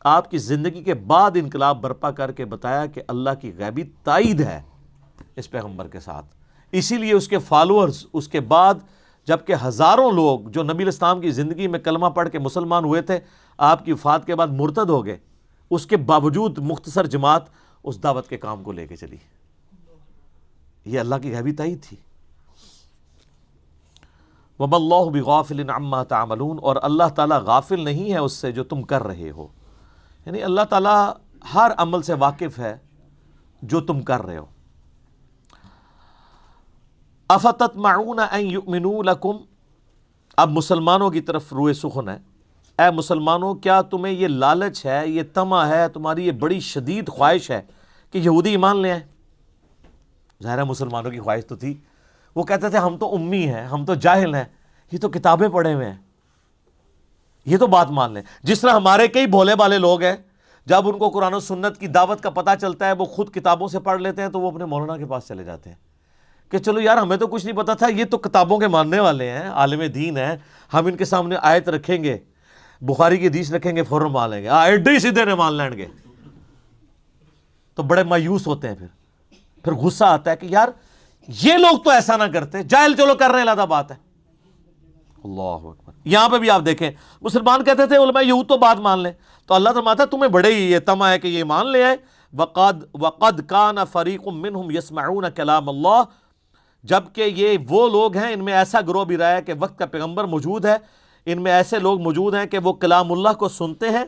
آپ کی زندگی کے بعد انقلاب برپا کر کے بتایا کہ اللہ کی غیبی تائید ہے اس پیغمبر کے ساتھ. اسی لیے اس کے فالوورز اس کے بعد جبکہ ہزاروں لوگ جو نبی الاسلام کی زندگی میں کلمہ پڑھ کے مسلمان ہوئے تھے آپ کی وفات کے بعد مرتد ہو گئے، اس کے باوجود مختصر جماعت اس دعوت کے کام کو لے کے چلی. یہ اللہ کی غیبی تائید تھی. وَمَا اللَّهُ بِغَافِلٍ عَمَّا تَعْمَلُونَ، اور اللہ تعالیٰ غافل نہیں ہے اس سے جو تم کر رہے ہو. یعنی اللہ تعالیٰ ہر عمل سے واقف ہے جو تم کر رہے ہو. افتطمعون ان یؤمنوا لکم، اب مسلمانوں کی طرف روئے سخن ہے. اے مسلمانوں، کیا تمہیں یہ لالچ ہے، یہ طمع ہے، تمہاری یہ بڑی شدید خواہش ہے کہ یہودی ایمان لے آئیں؟ ظاہر ہے مسلمانوں کی خواہش تو تھی. وہ کہتے تھے ہم تو امی ہیں، ہم تو جاہل ہیں، یہ تو کتابیں پڑھے ہوئے ہیں، یہ تو بات مان لیں. جس طرح ہمارے کئی بھولے بالے لوگ ہیں، جب ان کو قرآن و سنت کی دعوت کا پتہ چلتا ہے وہ خود کتابوں سے پڑھ لیتے ہیں تو وہ اپنے مولانا کے پاس چلے جاتے ہیں کہ چلو یار ہمیں تو کچھ نہیں پتا تھا، یہ تو کتابوں کے ماننے والے ہیں، عالم دین ہیں، ہم ان کے سامنے آیت رکھیں گے، بخاری کی حدیث رکھیں گے، فوراً مان لیں گے، ایڈے سیدھے نے مان لیں گے. تو بڑے مایوس ہوتے ہیں. پھر غصہ آتا ہے کہ یار یہ لوگ تو ایسا نہ کرتے، جاہل چلو کر رہے ہیں، علیحدہ بات ہے. اللہ اکبر. یہاں پہ بھی آپ دیکھیں مسلمان کہتے تھے علماء یہود تو بات مان لیں، تو اللہ فرماتا ہے تمہیں بڑے ہی یہ طمع ہے کہ یہ مان لے آئے. وقد کان فریق منہم یسمعون کلام اللہ، جبکہ یہ وہ لوگ ہیں، ان میں ایسا گروہ بھی رہا ہے کہ وقت کا پیغمبر موجود ہے، ان میں ایسے لوگ موجود ہیں کہ وہ کلام اللہ کو سنتے ہیں،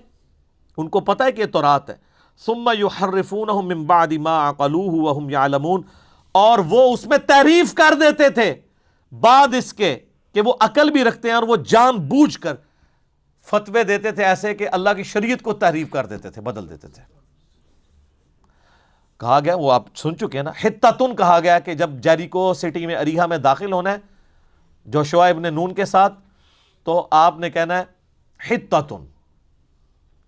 ان کو پتہ ہے کہ یہ تورات ہے. ثم یحرفونہ من بعد ما عقلوہ وہم یعلمون، اور وہ اس میں تحریف کر دیتے تھے بعد اس کے کہ وہ عقل بھی رکھتے ہیں، اور وہ جان بوجھ کر فتوے دیتے تھے ایسے کہ اللہ کی شریعت کو تحریف کر دیتے تھے، بدل دیتے تھے. کہا گیا، وہ آپ سن چکے ہیں نا، حتتن کہا گیا کہ جب جیریکو سٹی میں اریحا میں داخل ہونا ہے جوشوا ابن نون کے ساتھ، تو آپ نے کہنا ہے حتتن،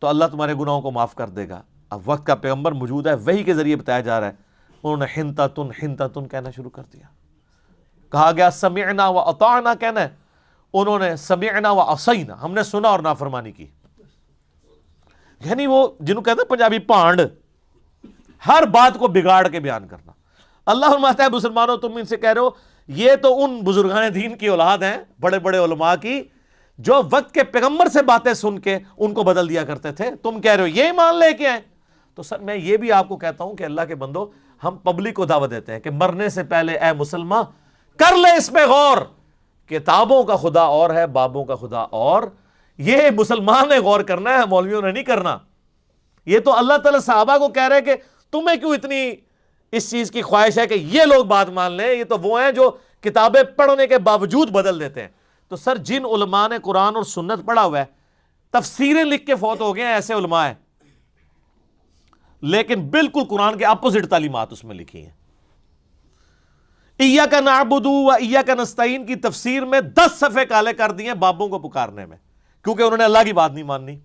تو اللہ تمہارے گناہوں کو معاف کر دے گا. اب وقت کا پیغمبر موجود ہے، وحی کے ذریعے بتایا جا رہا ہے، انہوں نے حنتتن حنتتن کہنا شروع کر دیا. کہا گیا سمعنا و اطعنا کہنا ہے، انہوں نے سمعنا و عصینا، ہم نے سنا اور نافرمانی کی. یعنی وہ جنہوں کہتے ہیں پنجابی پانڈ، ہر بات کو بگاڑ کے بیان کرنا. اللہ فرماتا ہے مسلمانوں تم ان سے کہہ رہے ہو یہ تو ان بزرگان دین کی اولاد ہیں، بڑے بڑے علماء کی، جو وقت کے پیغمبر سے باتیں سن کے ان کو بدل دیا کرتے تھے، تم کہہ رہے ہو یہ ایمان لے کے آئیں. تو سر میں یہ بھی آپ کو کہتا ہوں کہ اللہ کے بندو، ہم پبلک کو دعوت دیتے ہیں کہ مرنے سے پہلے اے مسلمان کر لے اس پہ غور، کتابوں کا خدا اور ہے، بابوں کا خدا اور. یہ مسلمان نے غور کرنا ہے، مولویوں نے نہیں کرنا. یہ تو اللہ تعالیٰ صحابہ کو کہہ رہے کہ تمہیں کیوں اتنی اس چیز کی خواہش ہے کہ یہ لوگ بات مان لیں، یہ تو وہ ہیں جو کتابیں پڑھنے کے باوجود بدل دیتے ہیں. تو سر جن علماء نے قرآن اور سنت پڑھا ہوا ہے، تفسیریں لکھ کے فوت ہو گئے ہیں، ایسے علماء ہیں، لیکن بالکل قرآن کے اپوزٹ تعلیمات اس میں لکھی ہیں. ایاک نعبد و ایاک نستعین کی تفسیر میں 10 صفحے کالے کر دیے بابوں کو پکارنے میں، کیونکہ انہوں نے اللہ کی بات نہیں ماننی.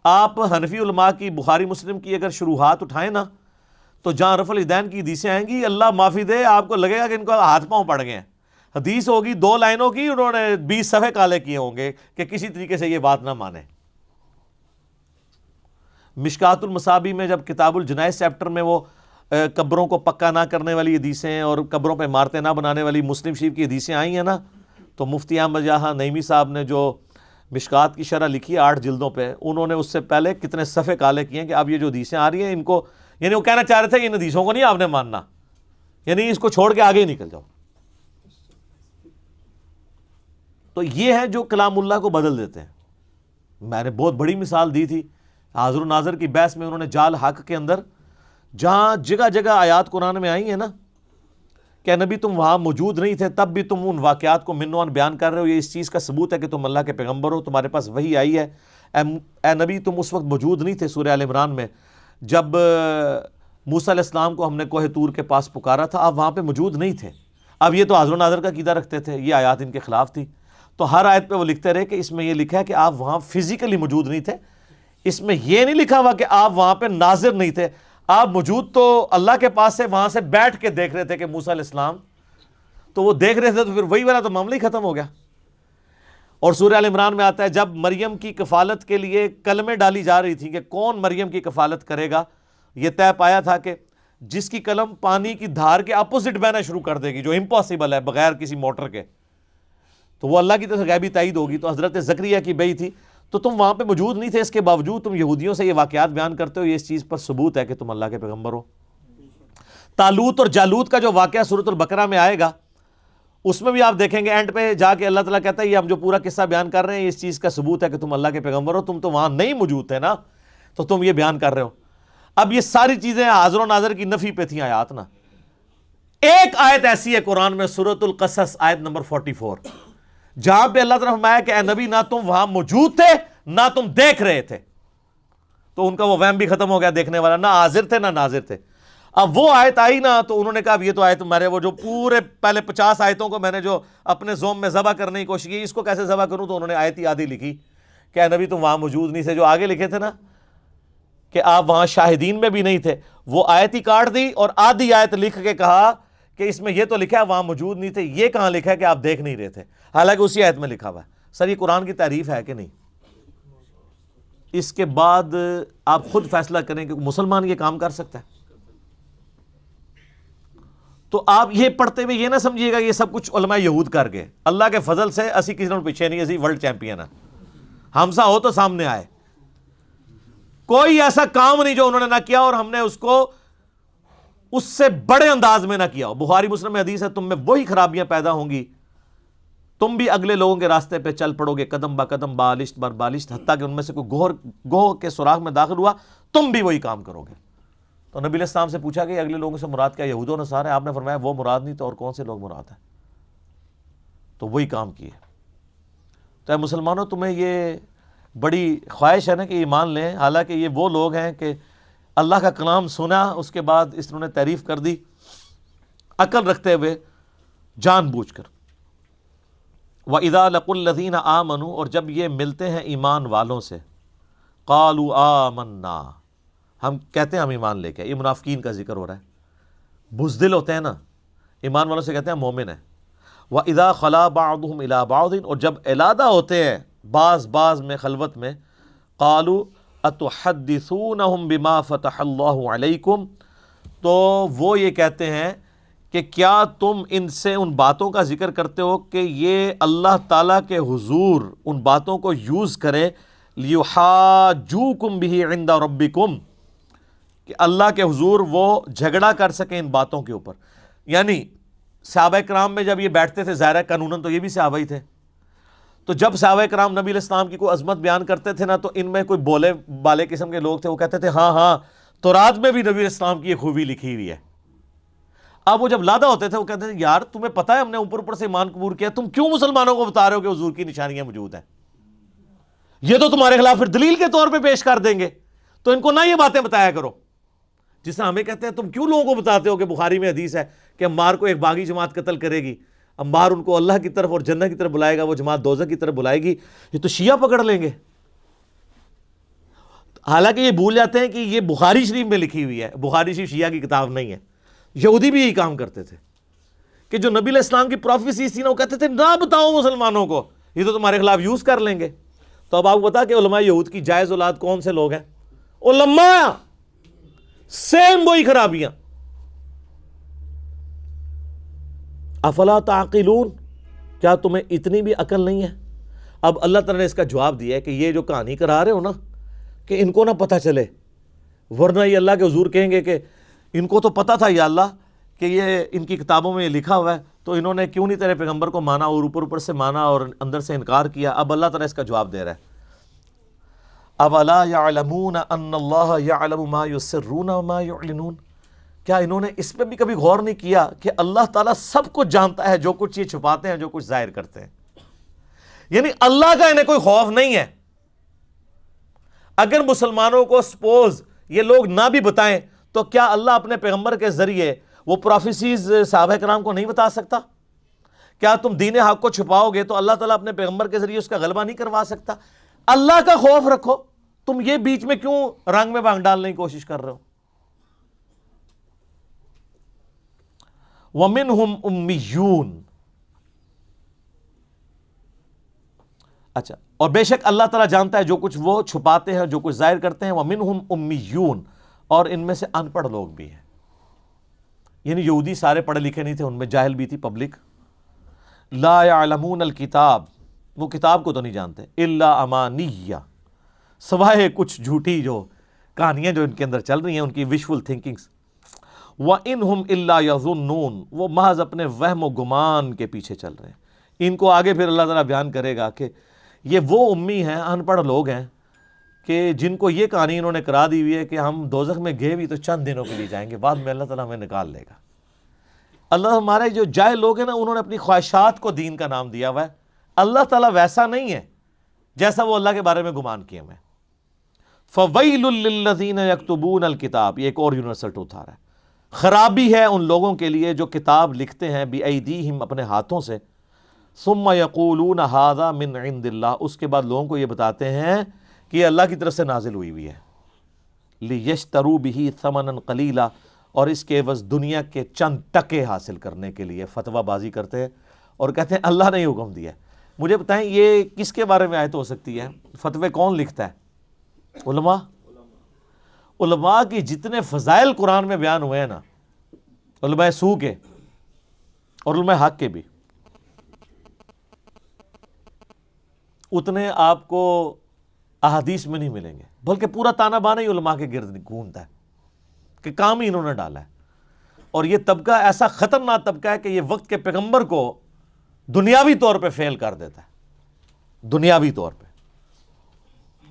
آپ حنفی علماء کی بخاری مسلم کی اگر شروحات اٹھائیں نا، تو جہاں رفع الیدین کی حدیثیں آئیں گی، اللہ معافی دے آپ کو لگے گا کہ ان کو ہاتھ پاؤں پڑ گئے ہیں. حدیث ہوگی 2 لائنوں کی، انہوں نے 20 صفحے کالے کیے ہوں گے کہ کسی طریقے سے یہ بات نہ مانے. مشکات المصابیح میں جب کتاب الجنائز چیپٹر میں وہ قبروں کو پکا نہ کرنے والی حدیثیں اور قبروں پہ عمارتیں نہ بنانے والی مسلم شریف کی حدیثیں آئی ہیں نا، تو مفتی احمد جہاں نعیمی صاحب نے جو مشکات کی شرح لکھی 8 جلدوں پہ، انہوں نے اس سے پہلے کتنے صفحے کالے کیے ہیں کہ اب یہ جو حدیثیں آ رہی ہیں ان کو، یعنی وہ کہنا چاہ رہے تھے کہ ان حدیثوں کو نہیں آپ نے ماننا، یعنی اس کو چھوڑ کے آگے ہی نکل جاؤ. تو یہ ہے جو کلام اللہ کو بدل دیتے ہیں. میں نے بہت بڑی مثال دی تھی حاضر و ناظر کی بحث میں، انہوں نے جال حق کے اندر جہاں جگہ جگہ آیات قرآن میں آئی ہیں نا کہ نبی تم وہاں موجود نہیں تھے تب بھی تم ان واقعات کو منوان بیان کر رہے ہو، یہ اس چیز کا ثبوت ہے کہ تم اللہ کے پیغمبر ہو، تمہارے پاس وحی آئی ہے. اے نبی تم اس وقت موجود نہیں تھے سورہ آل عمران میں جب موسیٰ علیہ السلام کو ہم نے کوہ طور کے پاس پکارا تھا، آپ وہاں پہ موجود نہیں تھے. اب یہ تو حاضر و ناظر کا عقیدہ رکھتے تھے، یہ آیات ان کے خلاف تھی. تو ہر آیت پہ وہ لکھتے رہے کہ اس میں یہ لکھا ہے کہ آپ وہاں فزیکلی موجود نہیں تھے، اس میں یہ نہیں لکھا ہوا کہ آپ وہاں پہ ناظر نہیں تھے، آپ موجود تو اللہ کے پاس سے وہاں سے بیٹھ کے دیکھ رہے تھے کہ موسیٰ علیہ السلام تو وہ دیکھ رہے تھے تو پھر وہی والا تو معاملہ ہی ختم ہو گیا. اور سورہ ال عمران میں آتا ہے جب مریم کی کفالت کے لیے کلمیں ڈالی جا رہی تھی کہ کون مریم کی کفالت کرے گا, یہ طے پایا تھا کہ جس کی قلم پانی کی دھار کے اپوزٹ بہنا شروع کر دے گی, جو امپاسبل ہے بغیر کسی موٹر کے, تو وہ اللہ کی طرف سے غیبی تائید ہوگی. تو حضرت زکریا کی بیٹی تھی, تو تم وہاں پہ موجود نہیں تھے, اس کے باوجود تم یہودیوں سے یہ واقعات بیان کرتے ہو, یہ اس چیز پر ثبوت ہے کہ تم اللہ کے پیغمبر ہو. طالوت اور جالوت کا جو واقعہ سورۃ البقرہ میں آئے گا, اس میں بھی آپ دیکھیں گے اینڈ پہ جا کے اللہ تعالیٰ کہتا ہے یہ ہم جو پورا قصہ بیان کر رہے ہیں اس چیز کا ثبوت ہے کہ تم اللہ کے پیغمبر ہو, تم تو وہاں نہیں موجود تھے نا, تو تم یہ بیان کر رہے ہو. اب یہ ساری چیزیں حاضر و ناظر کی نفی پہ تھیں آیات نا. ایک آیت ایسی ہے قرآن میں سورۃ القصص آیت نمبر 44, جہاں پہ اللہ تعالیٰ فرمایا کہ اے نبی نہ تم وہاں موجود تھے نہ تم دیکھ رہے تھے. تو ان کا وہ وہم بھی ختم ہو گیا, دیکھنے والا نہ حاضر تھے نہ ناظر تھے. اب وہ آیت آئی نا, تو انہوں نے کہا یہ تو آیت میرے وہ جو پورے پہلے 50 آیتوں کو میں نے جو اپنے زوم میں ذبح کرنے کی کوشش کی, اس کو کیسے ذبح کروں. تو انہوں نے آیت ہی آدھی لکھی کہ اے نبی تم وہاں موجود نہیں تھے. جو آگے لکھے تھے نا کہ آپ وہاں شاہدین میں بھی نہیں تھے, وہ آیت ہی کاٹ دی اور آدھی آیت لکھ کے کہا کہ اس میں یہ تو لکھا ہے وہاں موجود نہیں تھے, یہ کہاں لکھا ہے کہ آپ دیکھ نہیں رہے تھے, حالانکہ اسی آیت میں لکھا ہوا ہے. سر یہ قرآن کی تعریف ہے کہ نہیں؟ اس کے بعد آپ خود فیصلہ کریں کہ مسلمان یہ کام کر سکتا ہے. تو آپ یہ پڑھتے ہوئے یہ نہ سمجھیے گا یہ سب کچھ علماء یہود کر گئے. اللہ کے فضل سے اسی کسی نے پیچھے نہیں, اسی ورلڈ چیمپئن ہے. ہم سا ہو تو سامنے آئے, کوئی ایسا کام نہیں جو انہوں نے نہ کیا اور ہم نے اس کو اس سے بڑے انداز میں نہ کیا ہو. بخاری مسلم میں حدیث ہے تم میں وہی خرابیاں پیدا ہوں گی, تم بھی اگلے لوگوں کے راستے پہ چل پڑو گے قدم با قدم بالشت بر بالشت, حتیٰ کہ ان میں سے کوئی گوہ کے سوراخ میں داخل ہوا تم بھی وہی کام کرو گے. تو نبی علیہ السلام سے پوچھا کہ اگلے لوگوں سے مراد کیا یہود و نصارہ ہے؟ آپ نے فرمایا وہ مراد نہیں تو اور کون سے لوگ مراد ہیں؟ تو وہی کام کیے. تو اے مسلمانوں تمہیں یہ بڑی خواہش ہے نا کہ ایمان لیں, حالانکہ یہ وہ لوگ ہیں کہ اللہ کا کلام سنا, اس کے بعد اس نے تعریف کر دی عقل رکھتے ہوئے جان بوجھ کر. وَإِذَا لَقُوا الَّذِينَ آمَنُوا, اور جب یہ ملتے ہیں ایمان والوں سے, قَالُوا آمَنَّا, ہم کہتے ہیں ہم ایمان لے کے. یہ منافقین کا ذکر ہو رہا ہے, بزدل ہوتے ہیں نا, ایمان والوں سے کہتے ہیں مومن ہیں. وَإِذَا خَلَا بَعْضُهُمْ إِلَىٰ بَعْضٍ, اور جب علادہ ہوتے ہیں بعض میں خلوت میں, قَالُوا أَتُحَدِّثُونَهُمْ بِمَا فَتَحَ اللَّهُ عَلَيْكُمْ, تو وہ یہ کہتے ہیں کہ کیا تم ان سے ان باتوں کا ذکر کرتے ہو کہ یہ اللہ تعالیٰ کے حضور ان باتوں کو یوز کریں لِيُحَاجُّوكُمْ بِهِ عِنْدَ رَبِّكُمْ, کہ اللہ کے حضور وہ جھگڑا کر سکیں ان باتوں کے اوپر. یعنی صحابہ کرام میں جب یہ بیٹھتے تھے, ظاہر ہے قانوناً تو یہ بھی صحابہ ہی تھے, تو جب صحابہ کرام نبی علیہ السلام کی کوئی عظمت بیان کرتے تھے نا, تو ان میں کوئی بولے بالے قسم کے لوگ تھے, وہ کہتے تھے ہاں تورات میں بھی نبی علیہ السلام کی یہ خوبی لکھی ہوئی ہے. اب وہ جب لادہ ہوتے تھے وہ کہتے تھے یار تمہیں پتہ ہے ہم نے اوپر سے ایمان قبول کیا, تم کیوں مسلمانوں کو بتا رہے ہو کہ حضور کی نشانیاں موجود ہیں؟ یہ تو تمہارے خلاف پھر دلیل کے طور پہ پیش کر دیں گے, تو ان کو نہ یہ باتیں بتایا کرو. جس طرح ہمیں کہتے ہیں تم کیوں لوگوں کو بتاتے ہو کہ بخاری میں حدیث ہے کہ عمار کو ایک باغی جماعت قتل کرے گی, عمار ان کو اللہ کی طرف اور جنت کی طرف بلائے گا, وہ جماعت دوزخ کی طرف بلائے گی, یہ تو شیعہ پکڑ لیں گے. حالانکہ یہ بھول جاتے ہیں کہ یہ بخاری شریف میں لکھی ہوئی ہے, بخاری شریف شیعہ کی کتاب نہیں ہے. یہودی بھی یہی کام کرتے تھے کہ جو نبی علیہ السلام کی پروفیسیز تھی نا, وہ کہتے تھے نہ بتاؤ مسلمانوں کو, یہ تو تمہارے خلاف یوز کر لیں گے. تو اب آپ کو بتا کہ علماء یہود کی جائز اولاد کون سے لوگ ہیں؟ علماء, سیم وہی خرابیاں. افلا تعقلون, کیا تمہیں اتنی بھی عقل نہیں ہے؟ اب اللہ تعالیٰ نے اس کا جواب دیا ہے کہ یہ جو کہانی کرا رہے ہو نا, کہ ان کو نہ پتہ چلے, ورنہ یہ اللہ کے حضور کہیں گے کہ ان کو تو پتہ تھا یا اللہ کہ یہ ان کی کتابوں میں یہ لکھا ہوا ہے, تو انہوں نے کیوں نہیں تیرے پیغمبر کو مانا اور اوپر سے مانا اور اندر سے انکار کیا. اب اللہ تعالیٰ اس کا جواب دے رہا ہے, اولا یعلمون ان اللہ یعلم ما یسرون وما یعلنون, کیا انہوں نے اس پہ بھی کبھی غور نہیں کیا کہ اللہ تعالیٰ سب کچھ جانتا ہے, جو کچھ یہ چھپاتے ہیں جو کچھ ظاہر کرتے ہیں. یعنی اللہ کا انہیں کوئی خوف نہیں ہے. اگر مسلمانوں کو سپوز یہ لوگ نہ بھی بتائیں تو کیا اللہ اپنے پیغمبر کے ذریعے وہ پروفیسیز صحابہ کرام کو نہیں بتا سکتا؟ کیا تم دین حق کو چھپاؤ گے تو اللہ تعالیٰ اپنے پیغمبر کے ذریعے اس کا غلبہ نہیں کروا سکتا؟ اللہ کا خوف رکھو, تم یہ بیچ میں کیوں رنگ میں بھانگ ڈالنے کی کوشش کر رہے ہو؟ ومنہم امیون. اچھا، اور بے شک اللہ تعالیٰ جانتا ہے جو کچھ وہ چھپاتے ہیں جو کچھ ظاہر کرتے ہیں. ومنہم امیون، اور ان میں سے ان پڑھ لوگ بھی ہیں. یعنی یہودی سارے پڑھے لکھے نہیں تھے، ان میں جاہل بھی تھی پبلک. لا یعلمون الکتاب، وہ کتاب کو تو نہیں جانتے. الا امانیہ، سوائے کچھ جھوٹی جو کہانیاں جو ان کے اندر چل رہی ہیں، ان کی وشفل تھنکنگز. وَإِنْهُمْ إِلَّا يَظُنُّونَ، وہ محض اپنے وہم و گمان کے پیچھے چل رہے ہیں. ان کو آگے پھر اللہ تعالیٰ بیان کرے گا کہ یہ وہ امی ہیں، ان پڑھ لوگ ہیں کہ جن کو یہ کہانی انہوں نے کرا دی ہوئی ہے کہ ہم دوزخ میں گئے بھی تو چند دنوں کے لیے جائیں گے، بعد میں اللہ تعالیٰ ہمیں نکال لے گا. اللہ ہمارے جو جاہل لوگ ہیں نا، انہوں نے اپنی خواہشات کو دین کا نام دیا ہوا ہے. اللہ تعالیٰ ویسا نہیں ہے جیسا وہ اللہ کے بارے میں گمان کیے ہوئے. فَوَيْلٌ لِّلَّذِينَ يَكْتُبُونَ الْكِتَابَ، یہ ایک اور یونیورسل ٹروتھ آ رہا ہے. خرابی ہے ان لوگوں کے لیے جو کتاب لکھتے ہیں بِأَيْدِيهِمْ، اپنے ہاتھوں سے. ثُمَّ يَقُولُونَ هَذَا مِنْ عِنْدِ اللَّهِ، اس کے بعد لوگوں کو یہ بتاتے ہیں کہ یہ اللہ کی طرف سے نازل ہوئی ہوئی ہے. لِيَشْتَرُوا بِهِ ثَمَنًا قَلِيلًا، اور اس کے عوض دنیا کے چند ٹکے حاصل کرنے کے لیے فتویٰ بازی کرتے ہیں اور کہتے ہیں اللہ نے حکم دیا. مجھے بتائیں یہ کس کے بارے میں آیت ہو سکتی ہے؟ فتوے کون لکھتا ہے؟ علماء. علماء کی جتنے فضائل قرآن میں بیان ہوئے ہیں نا، علماء سو کے اور علماء حق کے بھی، اتنے آپ کو احادیث میں نہیں ملیں گے. بلکہ پورا تانا بانا ہی علماء کے گرد گھومتا ہے کہ کام ہی انہوں نے ڈالا ہے. اور یہ طبقہ ایسا خطرناک طبقہ ہے کہ یہ وقت کے پیغمبر کو دنیاوی طور پہ فیل کر دیتا ہے. دنیاوی طور پہ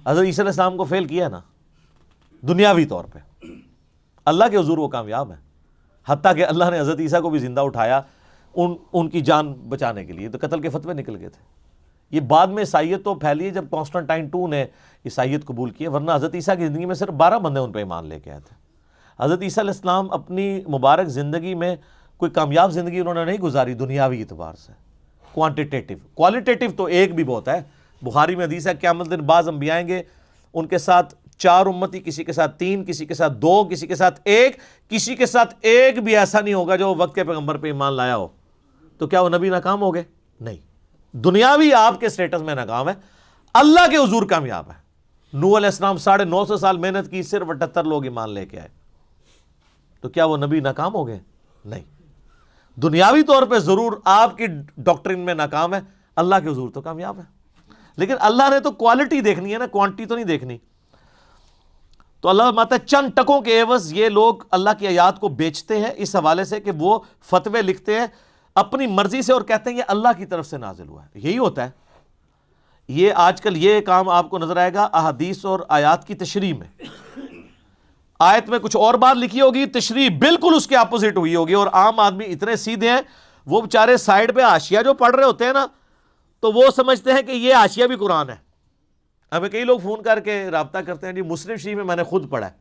حضرت عیسیٰ علیہ السلام کو فیل کیا ہے نا دنیاوی طور پہ. اللہ کے حضور وہ کامیاب ہے، حتیٰ کہ اللہ نے حضرت عیسیٰ کو بھی زندہ اٹھایا ان کی جان بچانے کے لیے. تو قتل کے فتوے نکل گئے تھے. یہ بعد میں عیسائیت تو پھیلی ہے جب کانسٹنٹائن II نے عیسائیت قبول کی ہے، ورنہ حضرت عیسیٰ کی زندگی میں صرف 12 بندے ان پہ ایمان لے کے آئے تھے. حضرت عیسیٰ علیہ السلام اپنی مبارک زندگی میں کوئی کامیاب زندگی انہوں نے نہیں گزاری دنیاوی اعتبار سے. کوانٹیٹیو، کوالیٹیٹیو تو ایک بھی بہت ہے. بخاری میں حدیث ہے قیامت دن بعض انبیاء آئیں گے، ان کے ساتھ 4 امتی، کسی کے ساتھ 3، کسی کے ساتھ 2، کسی کے ساتھ 1، کسی کے ساتھ ایک بھی ایسا نہیں ہوگا جو وقت کے پیغمبر پہ ایمان لایا ہو. تو کیا وہ نبی ناکام ہو گئے؟ نہیں. دنیاوی آپ کے سٹیٹس میں ناکام ہے، اللہ کے حضور کامیاب ہے. نوح علیہ السلام 950 سال محنت کی، صرف 78 لوگ ایمان لے کے آئے. تو کیا وہ نبی ناکام ہو گئے؟ نہیں. دنیاوی طور پہ ضرور آپ کی ڈاکٹرین میں ناکام ہے، اللہ کے حضور تو کامیاب ہے. لیکن اللہ نے تو کوالٹی دیکھنی ہے نا، کوانٹی تو نہیں دیکھنی. تو اللہ فرماتا ہے چند ٹکوں کے عوض یہ لوگ اللہ کی آیات کو بیچتے ہیں اس حوالے سے کہ وہ فتوے لکھتے ہیں اپنی مرضی سے اور کہتے ہیں یہ اللہ کی طرف سے نازل ہوا ہے. یہی ہوتا ہے. یہ آج کل یہ کام آپ کو نظر آئے گا احادیث اور آیات کی تشریح میں. آیت میں کچھ اور بات لکھی ہوگی، تشریح بالکل اس کے اپوزٹ ہوئی ہوگی. اور عام آدمی اتنے سیدھے ہیں، وہ بیچارے سائیڈ پہ حاشیہ جو پڑھ رہے ہوتے ہیں نا، تو وہ سمجھتے ہیں کہ یہ حاشیہ بھی قرآن ہے. ہمیں کئی لوگ فون کر کے رابطہ کرتے ہیں، جی مسلم شریف میں میں نے خود پڑھا ہے.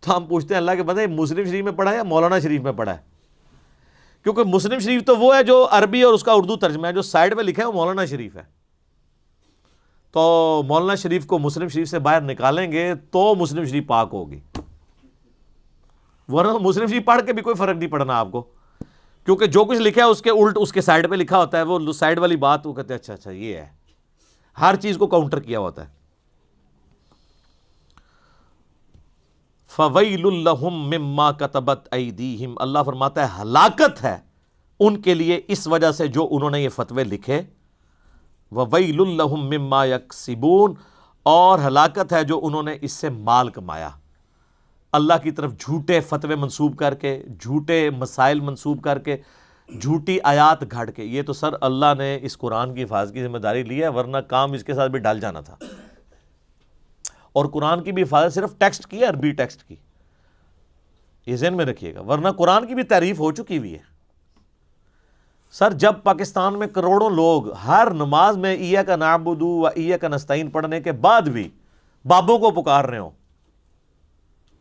تو ہم پوچھتے ہیں اللہ کے بندے مسلم شریف میں پڑھا ہے یا مولانا شریف میں پڑھا ہے؟ کیونکہ مسلم شریف تو وہ ہے جو عربی اور اس کا اردو ترجمہ ہے، جو سائیڈ پہ لکھا ہے وہ مولانا شریف ہے. تو مولانا شریف کو مسلم شریف سے باہر نکالیں گے تو مسلم شریف پاک ہوگی، ورنہ مسلم شریف پڑھ کے بھی کوئی فرق نہیں پڑنا آپ کو. کیونکہ جو کچھ لکھا ہے اس کے الٹ اس کے سائیڈ پہ لکھا ہوتا ہے، وہ سائیڈ والی بات وہ کہتے ہیں اچھا یہ ہے. ہر چیز کو کاؤنٹر کیا ہوتا ہے. فَوَيْلٌ لَّهُم مِّمَّا كَتَبَتْ أَيْدِيهِمْ، اللہ فرماتا ہے ہلاکت ہے ان کے لیے اس وجہ سے جو انہوں نے یہ فتوے لکھے. وَوَيْلٌ لَّهُم مِّمَّا يَكْسِبُونَ، اور ہلاکت ہے جو انہوں نے اس سے مال کمایا. اللہ کی طرف جھوٹے فتوے منسوب کر کے، جھوٹے مسائل منسوب کر کے، جھوٹی آیات گھڑ کے. یہ تو سر اللہ نے اس قرآن کی حفاظت کی ذمہ داری لی ہے، ورنہ کام اس کے ساتھ بھی ڈال جانا تھا. اور قرآن کی بھی حفاظت صرف ٹیکسٹ کی ہے، عربی ٹیکسٹ کی، یہ ذہن میں رکھیے گا. ورنہ قرآن کی بھی تعریف ہو چکی ہوئی ہے. سر جب پاکستان میں کروڑوں لوگ ہر نماز میں ایاک نعبد و ایاک نستعین پڑھنے کے بعد بھی بابوں کو پکار رہے ہوں،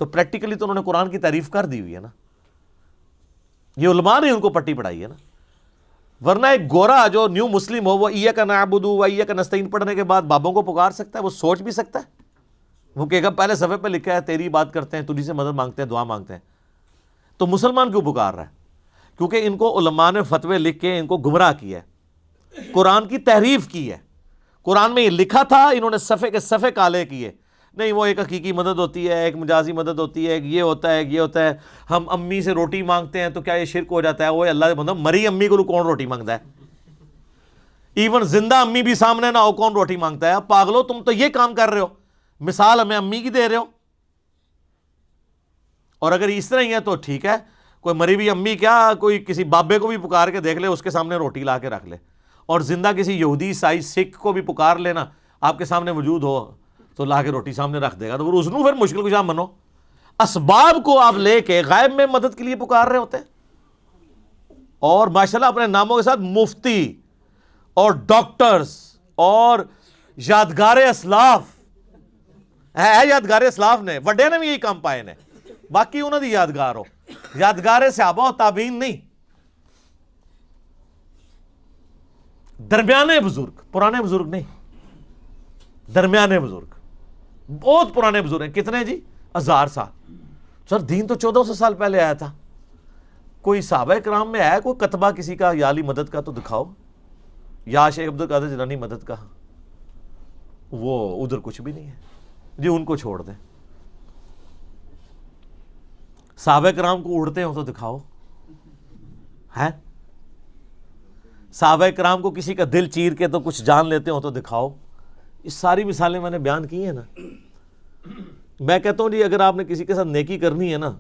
تو پریکٹیکلی تو انہوں نے قرآن کی تعریف کر دی ہوئی ہے نا. یہ علماء نے ان کو پٹی پڑھائی ہے نا. ورنہ ایک گورا جو نیو مسلم ہو وہ ایاک نعبد و ایاک نستعین پڑھنے کے بعد بابوں کو پکار سکتا ہے؟ وہ سوچ بھی سکتا ہے؟ وہ کہے گا پہلے صفحے پہ لکھا ہے تیری بات کرتے ہیں، تجھی سے مدد مانگتے ہیں، دعا مانگتے ہیں. تو مسلمان کیوں پکار رہا ہے؟ کیونکہ ان کو علماء نے فتوے لکھ کے ان کو گمراہ کیا ہے، قرآن کی تحریف کی ہے۔ قرآن میں یہ لکھا تھا، انہوں نے صفحے کے صفحے کالے کیے، نہیں وہ ایک حقیقی مدد ہوتی ہے، ایک مجازی مدد ہوتی ہے، ایک یہ ہوتا ہے، ایک یہ ہوتا ہے، ہم امی سے روٹی مانگتے ہیں تو کیا یہ شرک ہو جاتا ہے؟ وہ اللہ کے بندہ، مری امی کو کون روٹی مانگتا ہے؟ ایون زندہ امی بھی سامنے نہ ہو کون روٹی مانگتا ہے؟ پاگلو، تم تو یہ کام کر رہے ہو، مثال ہمیں امی کی دے رہے ہو۔ اور اگر اس طرح ہی ہے تو ٹھیک ہے، کوئی مری بھی امی کیا کوئی کسی بابے کو بھی پکار کے دیکھ لے، اس کے سامنے روٹی لا کے رکھ لے، اور زندہ کسی یہودی عیسائی سکھ کو بھی پکار لینا، آپ کے سامنے موجود ہو تو لا کے روٹی سامنے رکھ دے گا، تو اس پھر مشکل کشا منو۔ اسباب کو آپ لے کے غائب میں مدد کے لیے پکار رہے ہوتے ہیں، اور ماشاءاللہ اپنے ناموں کے ساتھ مفتی اور ڈاکٹرز اور یادگار اسلاف ہے، یادگار اسلاف نے وڈے نے بھی یہی کام پائے نے، باقی انہوں دی یادگار ہو، یادگار صحابہ و تابعین نہیں، درمیانے بزرگ، پرانے بزرگ نہیں، درمیانے بزرگ، بہت پرانے بزرگ ہیں۔ کتنے جی؟ 1000 سال۔ سر دین تو 1400 سال پہلے آیا تھا، کوئی صحابہ کرام میں ہے کوئی کتبہ کسی کا یا علی مدد کا تو دکھاؤ، یا شیخ عبد القادر جیلانی مدد کا، وہ ادھر کچھ بھی نہیں ہے جی، ان کو چھوڑ دیں۔ صحابہ کرام کو اڑتے ہو تو دکھاؤ، ہے؟ صحابہ کرام کو کسی کا دل چیر کے تو کچھ جان لیتے ہو تو دکھاؤ۔ یہ ساری مثالیں میں نے بیان کی ہیں نا۔ میں کہتا ہوں جی اگر آپ نے کسی کے ساتھ نیکی کرنی ہے نا،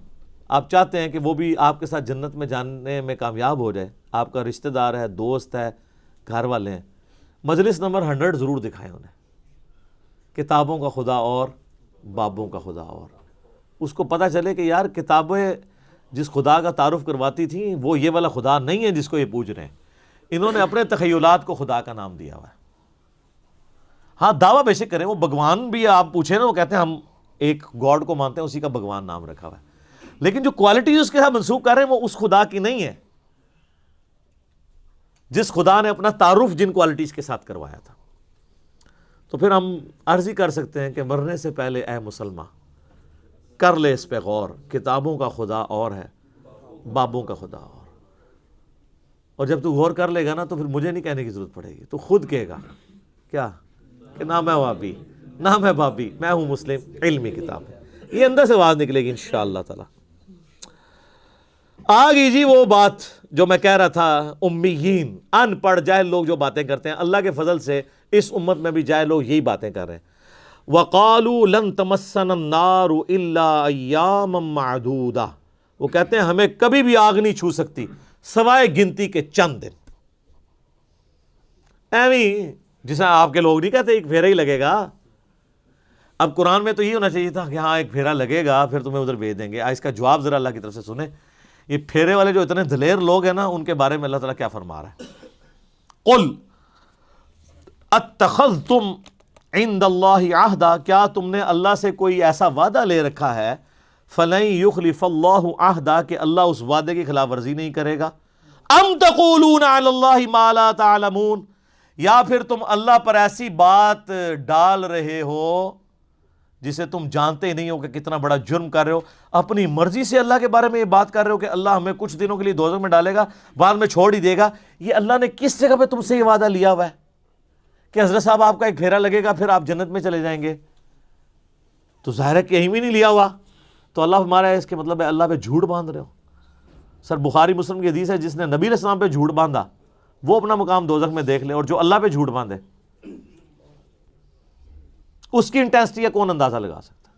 آپ چاہتے ہیں کہ وہ بھی آپ کے ساتھ جنت میں جانے میں کامیاب ہو جائے، آپ کا رشتہ دار ہے، دوست ہے، گھر والے ہیں، مجلس نمبر 100 ضرور دکھائیں انہیں، کتابوں کا خدا اور بابوں کا خدا اور، اس کو پتہ چلے کہ یار کتابیں جس خدا کا تعارف کرواتی تھیں وہ یہ والا خدا نہیں ہے جس کو یہ پوج رہے ہیں، انہوں نے اپنے تخیلات کو خدا کا نام دیا ہوا ہے۔ ہاں دعویٰ بے شک کریں، وہ بھگوان بھی آپ پوچھیں نا، وہ کہتے ہیں ہم ایک گاڈ کو مانتے ہیں، اسی کا بھگوان نام رکھا ہوا ہے، لیکن جو کوالٹی اس کے ساتھ منسوب کر رہے ہیں وہ اس خدا کی نہیں ہے جس خدا نے اپنا تعارف جن کوالٹیز کے ساتھ کروایا تھا۔ تو پھر ہم عرض ہی کر سکتے ہیں کہ مرنے سے پہلے اے مسلمان کر لے اس پہ غور، کتابوں کا خدا اور ہے، بابوں کا خدا اور جب تو غور کر لے گا نا تو پھر مجھے نہیں کہنے کی ضرورت پڑے گی، تو خود کہے گا کیا کہ نہ میں وابی نہ میں بابی، میں ہوں مسلم، علمی کتاب ہے، یہ اندر سے آواز نکلے گی انشاءاللہ تعالی۔ آگئی جی وہ بات جو میں کہہ رہا تھا، امیین، ان پڑھ جاہل لوگ جو باتیں کرتے ہیں، اللہ کے فضل سے اس امت میں بھی جاہل لوگ یہی باتیں کر رہے ہیں۔ وَقَالُوا لَن تَمَسَّنَا النَّارُ إِلَّا أَيَّامًا مَعْدُودَةً، وہ کہتے ہیں ہمیں کبھی بھی آگ نہیں چھو سکتی سوائے گنتی کے چند دن۔ ایویں جیسا آپ کے لوگ نہیں کہتے ایک پھیرا ہی لگے گا، اب قرآن میں تو یہ ہونا چاہیے تھا کہ ہاں ایک پھیرا لگے گا پھر تمہیں ادھر بھیج دیں گے۔ اس کا جواب ذرا اللہ کی طرف سے سنیں، یہ پھیرے والے جو اتنے دلیر لوگ ہیں نا، ان کے بارے میں اللہ تعالیٰ کیا فرما رہا ہے؟ قُلْ اتخذتم عند اللہ عہدا، کیا تم نے اللہ سے کوئی ایسا وعدہ لے رکھا ہے، فلن یخلف اللہ عہدا، کہ اللہ اس وعدے کی خلاف ورزی نہیں کرے گا، ام تقولون علی اللہ ما لا تعلمون، یا پھر تم اللہ پر ایسی بات ڈال رہے ہو جسے تم جانتے ہی نہیں ہو کہ کتنا بڑا جرم کر رہے ہو، اپنی مرضی سے اللہ کے بارے میں یہ بات کر رہے ہو کہ اللہ ہمیں کچھ دنوں کے لیے دوزخ میں ڈالے گا بعد میں چھوڑ ہی دے گا۔ یہ اللہ نے کس جگہ پہ تم سے یہ وعدہ لیا ہوا ہے کہ حضرت صاحب آپ کا ایک پھیرا لگے گا پھر آپ جنت میں چلے جائیں گے؟ تو ظاہر ہے کہ کہیں بھی نہیں لیا ہوا، تو اللہ ہمارا ہے اس کے مطلب ہے اللہ پہ جھوٹ باندھ رہے ہو۔ سر بخاری مسلم کی حدیث ہے، جس نے نبی علیہ السلام پہ جھوٹ باندھا وہ اپنا مقام دوزخ میں دیکھ لے، اور جو اللہ پہ جھوٹ باندھے اس کی انٹینسٹی کا کون اندازہ لگا سکتا؟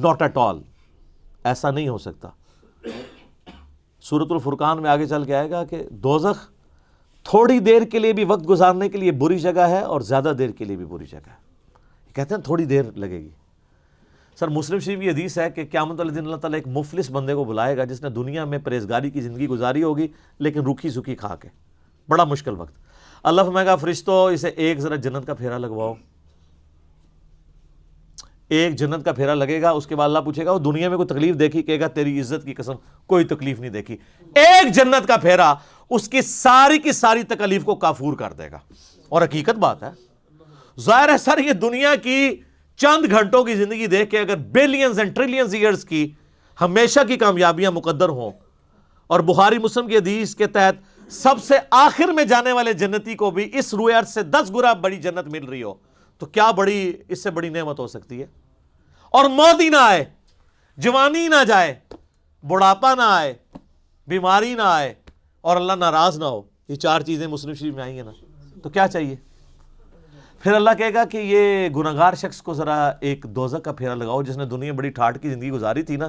ناٹ ایٹ آل، ایسا نہیں ہو سکتا۔ سورۃ الفرقان میں آگے چل کے آئے گا کہ دوزخ تھوڑی دیر کے لیے بھی وقت گزارنے کے لیے بری جگہ ہے اور زیادہ دیر کے لیے بھی بری جگہ ہے۔ کہتے ہیں تھوڑی دیر لگے گی۔ سر مسلم شریف کی حدیث ہے کہ قیامت والے دن اللہ تعالیٰ ایک مفلس بندے کو بلائے گا جس نے دنیا میں پرہیزگاری کی زندگی گزاری ہوگی لیکن روکھی سوکھی کھا کے، بڑا مشکل وقت۔ اللہ فرمائے گا فرشتو اسے ایک ذرا جنت کا پھیرا لگواؤ، ایک جنت کا پھیرا لگے گا، اس کے بعد اللہ پوچھے گا وہ دنیا میں کوئی تکلیف دیکھی؟ کہے گا تیری عزت کی قسم کوئی تکلیف نہیں دیکھی۔ ایک جنت کا پھیرا اس کی ساری تکلیف کو کافور کر دے گا۔ اور حقیقت بات ہے، ظاہر ہے سر یہ دنیا کی چند گھنٹوں کی زندگی دیکھ کے اگر بلینز اینڈ ٹریلینز ایئرز کی ہمیشہ کی کامیابیاں مقدر ہوں اور بخاری مسلم کی حدیث کے تحت سب سے آخر میں جانے والے جنتی کو بھی اس روئے ارض سے 10 گنا بڑی جنت مل رہی ہو، تو کیا بڑی اس سے بڑی نعمت ہو سکتی ہے؟ اور موت ہی نہ آئے، جوانی نہ جائے، بڑھاپا نہ آئے، بیماری نہ آئے، اور اللہ ناراض نہ ہو. یہ 4 چیزیں مسلم شریف میں آئی ہیں نا، تو کیا چاہیے؟ پھر اللہ کہے گا کہ یہ گناہگار شخص کو ذرا ایک دوزخ کا پھیرا لگاؤ، جس نے دنیا بڑی ٹھاٹ کی زندگی گزاری تھی نا،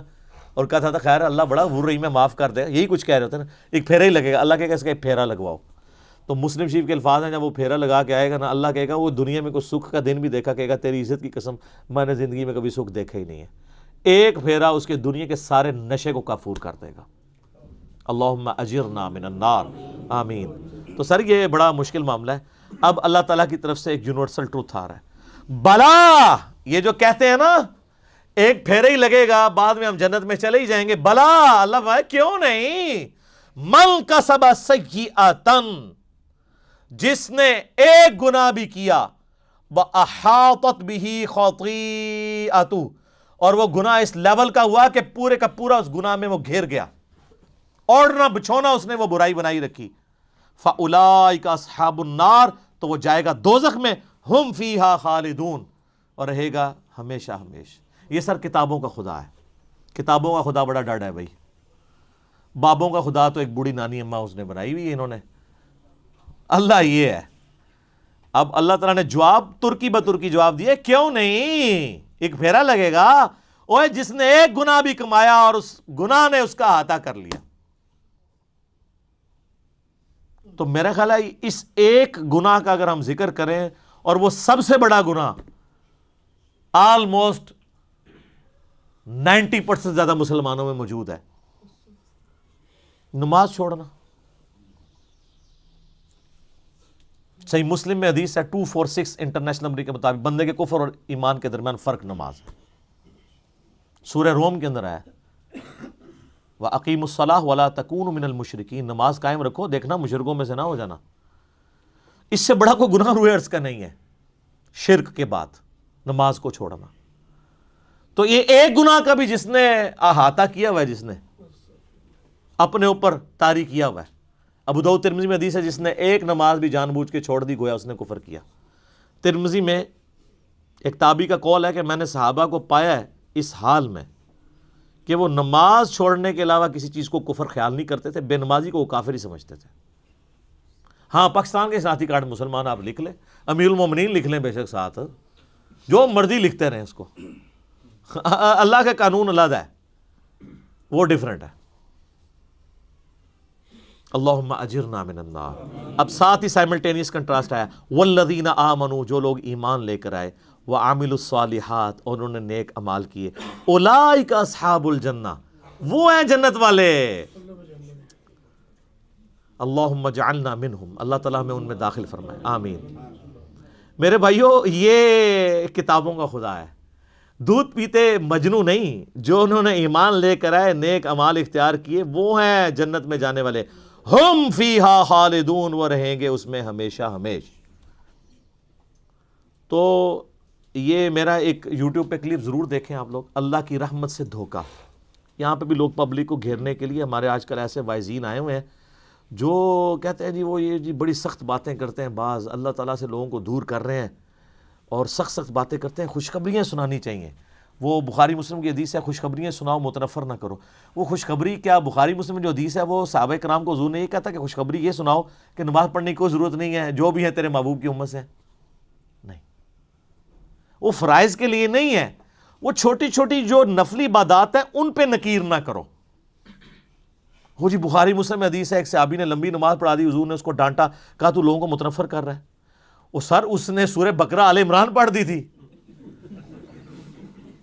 اور کہا تھا خیر اللہ بڑا غفور رحیم ہے، معاف کر دے، یہی کچھ کہہ رہے ہوتے ہیں نا، ایک پھیرا ہی لگے گا. اللہ کہے گا اس کا ایک پھیرا لگواؤ. تو مسلم شریف کے الفاظ ہیں، جب وہ پھیرا لگا کے آئے گا نا، اللہ کہے گا وہ دنیا میں کوئی سکھ کا دن بھی دیکھا، کہے گا تیری عزت کی قسم میں نے زندگی میں کبھی سکھ دیکھا ہی نہیں ہے. ایک پھیرا اس کے دنیا کے سارے نشے کو کافور کر دے گا. اللہم اجرنا من النار، آمین. تو سر یہ بڑا مشکل معاملہ ہے. اب اللہ تعالیٰ کی طرف سے ایک یونیورسل ٹروتھ آ رہا ہے. بلا، یہ جو کہتے ہیں نا ایک پھیرا ہی لگے گا بعد میں ہم جنت میں چلے ہی جائیں گے، بلا، اللہ بھائی کیوں نہیں. من کسب سیئۃً، جس نے ایک گناہ بھی کیا، وَأَحَاطَتْ بِهِ خَطِیئَتُهُ، اور وہ گناہ اس لیول کا ہوا کہ پورے کا پورا اس گناہ میں وہ گھیر گیا، اوڑھنا بچھونا اس نے وہ برائی بنائی رکھی. فَأُولَٰئِکَ أَصْحَابُ النَّارِ، تو وہ جائے گا دوزخ میں، ہم فیہا خالدون، اور رہے گا ہمیشہ ہمیشہ. یہ سر کتابوں کا خدا ہے. کتابوں کا خدا بڑا ڈاڈا ہے بھائی. بابوں کا خدا تو ایک بوڑھی نانی اماں اس نے بنائی ہوئی ہے انہوں نے. اللہ یہ ہے. اب اللہ تعالیٰ نے جواب ترکی بترکی جواب دیے، کیوں نہیں، ایک پھیرا لگے گا. اوے جس نے ایک گناہ بھی کمایا اور اس گناہ نے اس کا احاطہ کر لیا. تو میرا خیال ہے اس ایک گناہ کا اگر ہم ذکر کریں، اور وہ سب سے بڑا گناہ آلموسٹ 90% زیادہ مسلمانوں میں موجود ہے، نماز چھوڑنا. صحیح مسلم میں حدیث ہے 246 انٹرنیشنل نمبر کے مطابق، بندے کے کفر اور ایمان کے درمیان فرق نماز ہے. سورہ روم کے اندر آیا وَأَقِیمُوا الصَّلَاةَ وَلَا تَکُونُوا مِنَ الْمُشْرِکِینَ، نماز قائم رکھو، دیکھنا مشرکوں میں سے نہ ہو جانا. اس سے بڑا کوئی گناہ روئے ارض کا نہیں ہے شرک کے بعد نماز کو چھوڑنا. تو یہ ایک گناہ کا بھی جس نے احاطہ کیا ہوا ہے، جس نے اپنے اوپر طاری کیا ہوا ہے. ابو داؤد ترمذی میں حدیث ہے جس نے ایک نماز بھی جان بوجھ کے چھوڑ دی گویا اس نے کفر کیا. ترمذی میں ایک تابعی کا قول ہے کہ میں نے صحابہ کو پایا ہے اس حال میں کہ وہ نماز چھوڑنے کے علاوہ کسی چیز کو کفر خیال نہیں کرتے تھے، بے نمازی کو وہ کافر ہی سمجھتے تھے. ہاں پاکستان کے ساتھی کارڈ مسلمان آپ لکھ لیں، امیر المومنین لکھ لیں بے شک، ساتھ جو مرضی لکھتے رہیں اس کو. اللہ کا قانون علیحدہ ہے، وہ ڈیفرنٹ ہے. اللہم اجرنا من النار. اب ساتھ ہی سائملٹینیس کنٹراسٹ آیا، والذین آمنوا، جو لوگ ایمان لے کر آئے، وعملوا الصالحات، اور انہوں نے نیک اعمال کیے، اولئک اصحاب الجنہ، وہ ہیں جنت والے. اللہم اجعلنا منہم، اللہ تعالیٰ ہمیں ان میں داخل فرمائے، آمین. میرے بھائیو یہ کتابوں کا خدا ہے، دودھ پیتے مجنو نہیں. جو انہوں نے ایمان لے کر آئے، نیک اعمال اختیار کیے، وہ ہیں جنت میں جانے والے. ہم فیہا خالدون، وہ رہیں گے اس میں ہمیشہ ہمیش. تو یہ میرا ایک یوٹیوب پہ کلپ ضرور دیکھیں آپ لوگ، اللہ کی رحمت سے دھوکہ. یہاں پہ بھی لوگ پبلک کو گھیرنے کے لیے ہمارے آج کل ایسے وائزین آئے ہوئے ہیں جو کہتے ہیں جی وہ یہ جی بڑی سخت باتیں کرتے ہیں، بعض اللہ تعالیٰ سے لوگوں کو دور کر رہے ہیں اور سخت سخت باتیں کرتے ہیں. خوشخبریاں سنانی چاہیے. وہ بخاری مسلم کی حدیث ہے، خوشخبریاں سناؤ متنفر نہ کرو. وہ خوشخبری کیا بخاری مسلم میں جو حدیث ہے وہ صحابہ کرام کو حضور نے یہ کہتا کہ خوشخبری یہ سناؤ کہ نماز پڑھنے کی کوئی ضرورت نہیں ہے، جو بھی ہے تیرے محبوب کی امت سے. نہیں، وہ فرائض کے لیے نہیں ہے، وہ چھوٹی چھوٹی جو نفلی عبادات ہیں ان پہ نکیر نہ کرو. وہ جی بخاری مسلم میں حدیث ہے ایک صحابی نے لمبی نماز پڑھا دی، حضور نے اس کو ڈانٹا، کہا تو لوگوں کو متنفر کر رہا ہے. وہ سر اس نے سورہ بقرہ آل عمران پڑھ دی تھی.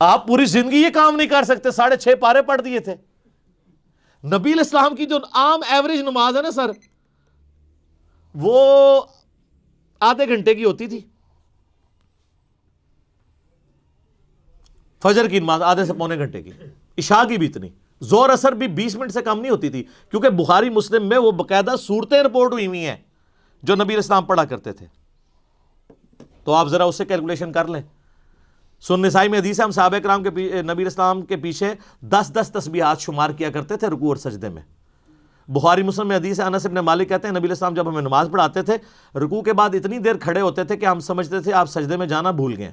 آپ پوری زندگی یہ کام نہیں کر سکتے، 6.5 پارے پڑھ دیے تھے. نبی علیہ السلام کی جو عام ایوریج نماز ہے نا سر، وہ آدھے گھنٹے کی ہوتی تھی. فجر کی نماز آدھے سے پونے گھنٹے کی، عشاء کی بھی اتنی، زور اثر بھی 20 منٹ سے کم نہیں ہوتی تھی، کیونکہ بخاری مسلم میں وہ باقاعدہ صورتیں رپورٹ ہوئی ہوئی ہیں جو نبی علیہ السلام پڑھا کرتے تھے. تو آپ ذرا اس سے کیلکولیشن کر لیں. سنن نسائی میں حدیث ہے ہم صحابہ کرام کے نبی علیہ السلام کے پیچھے 10 تسبیحات شمار کیا کرتے تھے رکوع اور سجدے میں. بخاری مسلم میں حدیث ہے، انس بن مالک کہتے ہیں نبی علیہ السلام جب ہمیں نماز پڑھاتے تھے رکوع کے بعد اتنی دیر کھڑے ہوتے تھے کہ ہم سمجھتے تھے آپ سجدے میں جانا بھول گئے،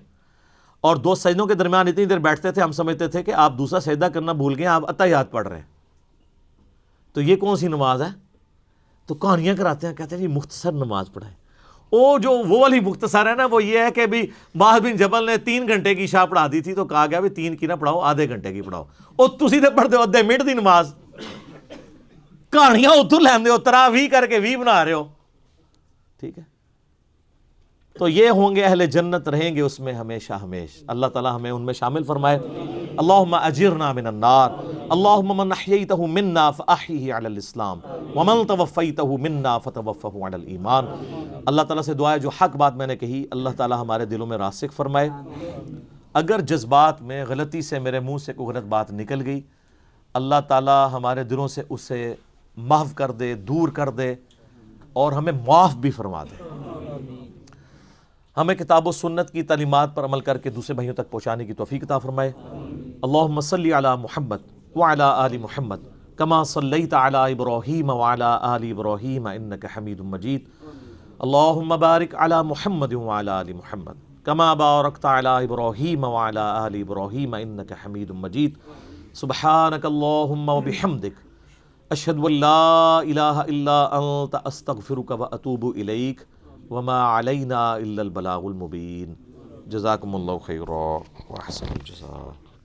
اور دو سجدوں کے درمیان اتنی دیر بیٹھتے تھے ہم سمجھتے تھے کہ آپ دوسرا سجدہ کرنا بھول گئے، آپ اتحیات پڑھ رہے ہیں۔ تو یہ کون سی نماز ہے؟ تو کہانیاں کراتے ہیں، کہتے ہیں جی مختصر نماز پڑھائیں۔ وہ والی مختصر ہے نا، وہ یہ ہے کہ بھی معاذ بن جبل نے 3 گھنٹے کی عشاء پڑھا دی تھی تو کہا گیا بھی 3 کی نہ پڑھاؤ، آدھے گھنٹے کی پڑھاؤ۔ اور تسی تے پڑھتے ہو آدھے منٹ دی نماز، کہانیاں اتر لیندے ہو، تراویح کر کے 20 بنا رہے ہو، ٹھیک ہے۔ تو یہ ہوں گے اہل جنت، رہیں گے اس میں ہمیشہ ہمیشہ۔ اللہ تعالی ہمیں ان میں شامل فرمائے۔ اللہم اجرنا من النار، اللہم من احییتہ منا فاحیہ علی الاسلام ومن توفیتہ منا فتوفہ علی الایمان۔ اللہ تعالیٰ سے دعا ہے جو حق بات میں نے کہی اللہ تعالیٰ ہمارے دلوں میں راسخ فرمائے۔ اگر جذبات میں غلطی سے میرے منہ سے کوئی غلط بات نکل گئی، اللہ تعالیٰ ہمارے دلوں سے اسے محو کر دے، دور کر دے، اور ہمیں معاف بھی فرما دے۔ ہمیں کتاب و سنت کی تعلیمات پر عمل کر کے دوسرے بھائیوں تک پہنچانے کی توفیق عطا فرمائے۔ اللہم صلی علی محمد وعلی آل محمد کما صلیت علی ابراہیم وعلی آل ابراہیم انک حمید مجید۔ اللہم بارک علی محمد وعلی آل محمد کما بارکت علی ابراہیم وعلی آل ابراہیم انک حمید مجید۔ سبحانک اللہم وبحمدک، اشہد ان لا الہ الا انت، استغفرک واتوب الیک، وما علینا الا البلاغ المبین۔ جزاکم اللہ خیرا واحسن الجزاء۔